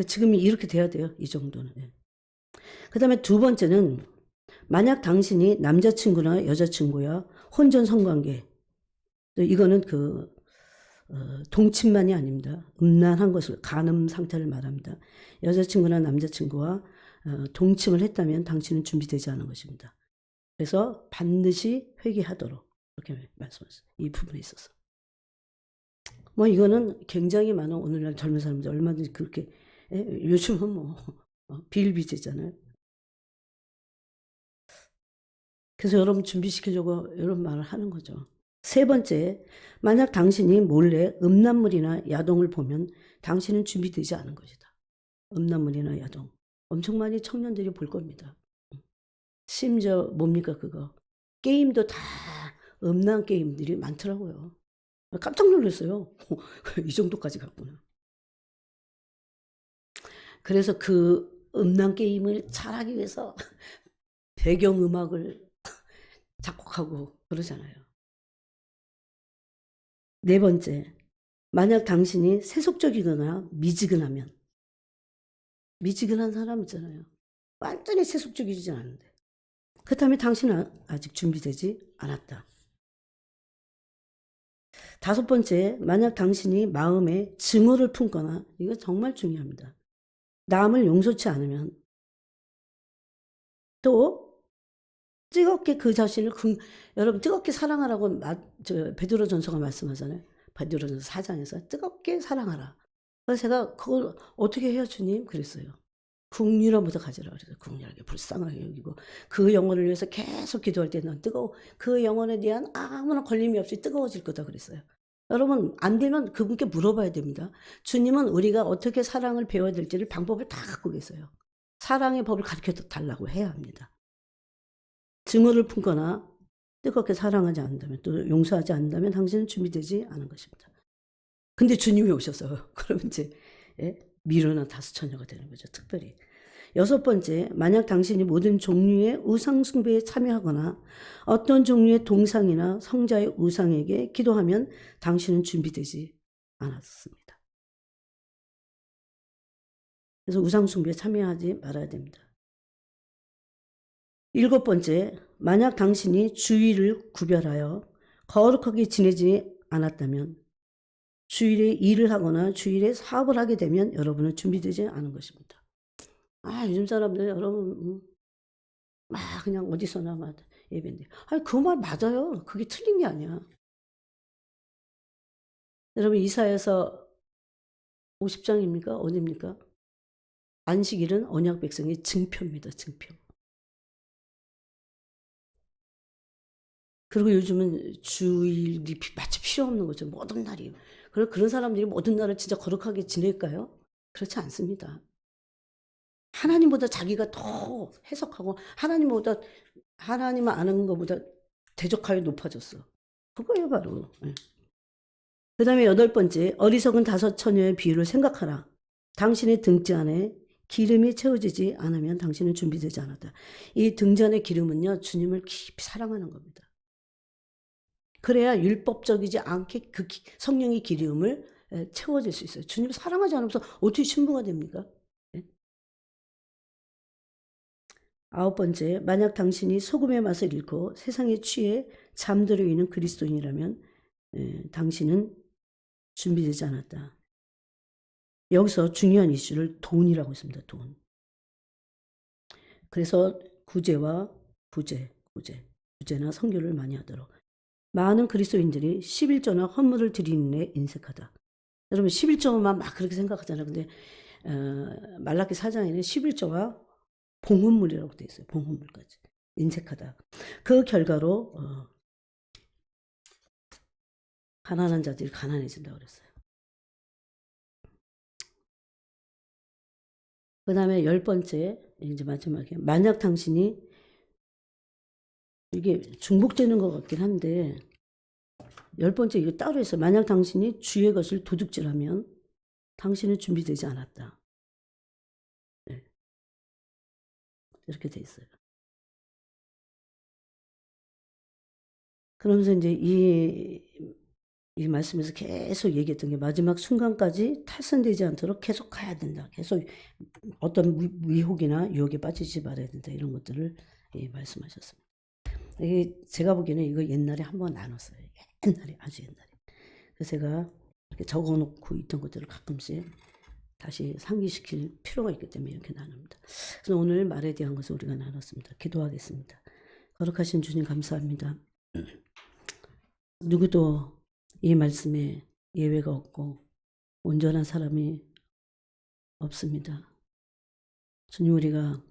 지금 이렇게 돼야 돼요. 이 정도는. 그 다음에 두 번째는 만약 당신이 남자친구나 여자친구야 혼전 성관계 이거는 동침만이 아닙니다. 음란한 것을 간음 상태를 말합니다. 여자친구나 남자친구와 동침을 했다면 당신은 준비되지 않은 것입니다. 그래서 반드시 회개하도록 그렇게 말씀하셨어요. 이 부분에 있어서. 뭐 이거는 굉장히 많은 오늘날 젊은 사람들 얼마든지 그렇게 요즘은 뭐 비일비재잖아요. 그래서 여러분 준비시키려고 이런 말을 하는 거죠. 세 번째, 만약 당신이 몰래 음란물이나 야동을 보면 당신은 준비되지 않은 것이다. 음란물이나 야동. 엄청 많이 청년들이 볼 겁니다. 심지어 뭡니까 그거. 게임도 다 음란 게임들이 많더라고요. 깜짝 놀랐어요. 이 정도까지 갔구나. 그래서 그 음란 게임을 잘하기 위해서 배경음악을 작곡하고 그러잖아요. 네 번째, 만약 당신이 세속적이거나 미지근하면 미지근한 사람 있잖아요. 완전히 세속적이지 않은데 그렇다면 당신은 아직 준비되지 않았다. 5번째, 만약 당신이 마음에 증오를 품거나, 이거 정말 중요합니다. 남을 용서치 않으면 또 뜨겁게 그 자신을 여러분 뜨겁게 사랑하라고 베드로전서가 말씀하잖아요. 베드로전서 4장에서 뜨겁게 사랑하라. 그래서 제가 그걸 어떻게 해요 주님? 그랬어요. 국률함부터 가지라 그래서 국률하게 불쌍하게 여기고 그 영혼을 위해서 계속 기도할 때 넌 그 영혼에 대한 아무런 걸림이 없이 뜨거워질 거다 그랬어요. 여러분 안 되면 그분께 물어봐야 됩니다. 주님은 우리가 어떻게 사랑을 배워야 될지를 방법을 다 갖고 계세요. 사랑의 법을 가르쳐 달라고 해야 합니다. 증오를 품거나 뜨겁게 사랑하지 않는다면 또 용서하지 않는다면 당신은 준비되지 않은 것입니다. 근데 주님이 오셔서 그러면 이제 미련한 다수처녀가 되는 거죠. 특별히. 6번째, 만약 당신이 모든 종류의 우상 숭배에 참여하거나 어떤 종류의 동상이나 성자의 우상에게 기도하면 당신은 준비되지 않았습니다. 그래서 우상 숭배에 참여하지 말아야 됩니다. 7번째, 만약 당신이 주일을 구별하여 거룩하게 지내지 않았다면 주일에 일을 하거나 주일에 사업을 하게 되면 여러분은 준비되지 않은 것입니다. 요즘 사람들 여러분 막 그냥 어디서나 막 예배인데 그 말 맞아요. 그게 틀린 게 아니야. 여러분 이사야서 50장입니까? 어디입니까? 안식일은 언약 백성의 증표입니다. 증표. 그리고 요즘은 주일이 마치 필요 없는 거죠. 모든 날이. 그런 사람들이 모든 날을 진짜 거룩하게 지낼까요? 그렇지 않습니다. 하나님보다 자기가 더 해석하고 하나님을 아는 것보다 대적하여 높아졌어. 그거예요 바로. 그 다음에 8번째, 어리석은 5 처녀의 비유를 생각하라. 당신의 등지 안에 기름이 채워지지 않으면 당신은 준비되지 않았다. 이 등지 안의 기름은요 주님을 깊이 사랑하는 겁니다. 그래야 율법적이지 않게 그 성령의 기름을 채워질 수 있어요. 주님을 사랑하지 않으면서 어떻게 신부가 됩니까? 9번째, 만약 당신이 소금의 맛을 잃고 세상에 취해 잠들어 있는 그리스도인이라면 당신은 준비되지 않았다. 여기서 중요한 이슈를 돈이라고 했습니다. 돈. 그래서 구제와 구제나 선교를 많이 하도록. 많은 그리스도인들이 11조나 헌물을 드리는 데 인색하다. 여러분 11조만 막 그렇게 생각하잖아요. 근데 말라기 4장에는 11조가 봉헌물이라고 되어 있어요. 봉헌물까지. 인색하다. 그 결과로 가난한 자들이 가난해진다고 그랬어요. 그 다음에 10번째, 이제 마지막에 만약 당신이 이게 중복되는 것 같긴 한데 10번째 이거 따로 해서 만약 당신이 주의 것을 도둑질하면 당신은 준비되지 않았다. 네. 이렇게 돼 있어요. 그러면서 이제 이 말씀에서 계속 얘기했던 게 마지막 순간까지 탈선되지 않도록 계속 가야 된다. 계속 어떤 위혹이나 유혹에 빠지지 말아야 된다. 이런 것들을 말씀하셨습니다. 이게 제가 보기에는 이거 옛날에 한번 나눴어요. 옛날에, 아주 옛날에. 그래서 제가 이렇게 적어놓고 있던 것들을 가끔씩 다시 상기시킬 필요가 있기 때문에 이렇게 나눕니다. 그래서 오늘 말에 대한 것을 우리가 나눴습니다. 기도하겠습니다. 거룩하신 주님 감사합니다. 누구도 이 말씀에 예외가 없고 온전한 사람이 없습니다. 주님 우리가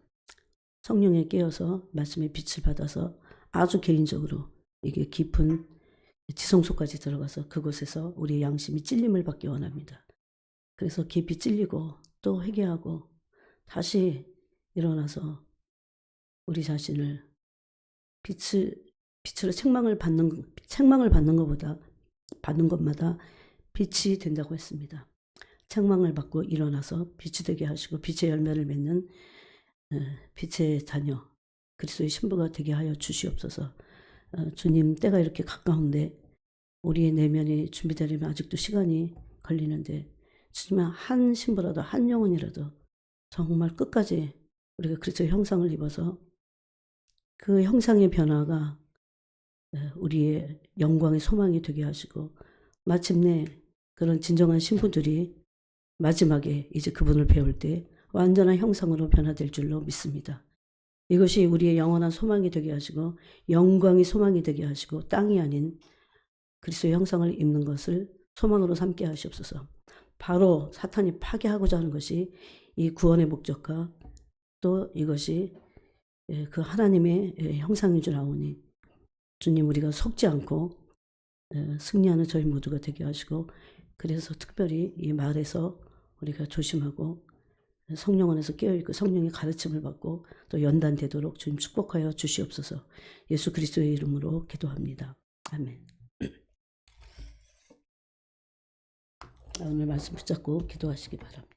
성령에 깨어서 말씀의 빛을 받아서 아주 개인적으로 이게 깊은 지성소까지 들어가서 그곳에서 우리의 양심이 찔림을 받기 원합니다. 그래서 깊이 찔리고 또 회개하고 다시 일어나서 우리 자신을 빛으로 책망을 받는 것마다 빛이 된다고 했습니다. 책망을 받고 일어나서 빛이 되게 하시고 빛의 열매를 맺는 빛의 자녀 그리스도의 신부가 되게 하여 주시옵소서. 주님 때가 이렇게 가까운데 우리의 내면이 준비되려면 아직도 시간이 걸리는데 주님 한 신부라도 한 영혼이라도 정말 끝까지 우리가 그리스도의 형상을 입어서 그 형상의 변화가 우리의 영광의 소망이 되게 하시고 마침내 그런 진정한 신부들이 마지막에 이제 그분을 배울 때 완전한 형상으로 변화될 줄로 믿습니다. 이것이 우리의 영원한 소망이 되게 하시고 영광이 소망이 되게 하시고 땅이 아닌 그리스도의 형상을 입는 것을 소망으로 삼게 하시옵소서. 바로 사탄이 파괴하고자 하는 것이 이 구원의 목적과 또 이것이 그 하나님의 형상인 줄 아오니 주님 우리가 속지 않고 승리하는 저희 모두가 되게 하시고 그래서 특별히 이 말에서 우리가 조심하고 성령 안에서 깨어있고 성령의 가르침을 받고 또 연단되도록 주님 축복하여 주시옵소서. 예수 그리스도의 이름으로 기도합니다. 아멘. 오늘 말씀 붙잡고 기도하시기 바랍니다.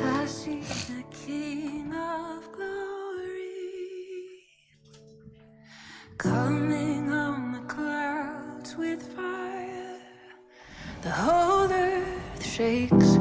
I see the King of Glory coming on the clouds with fire. The whole earth shakes.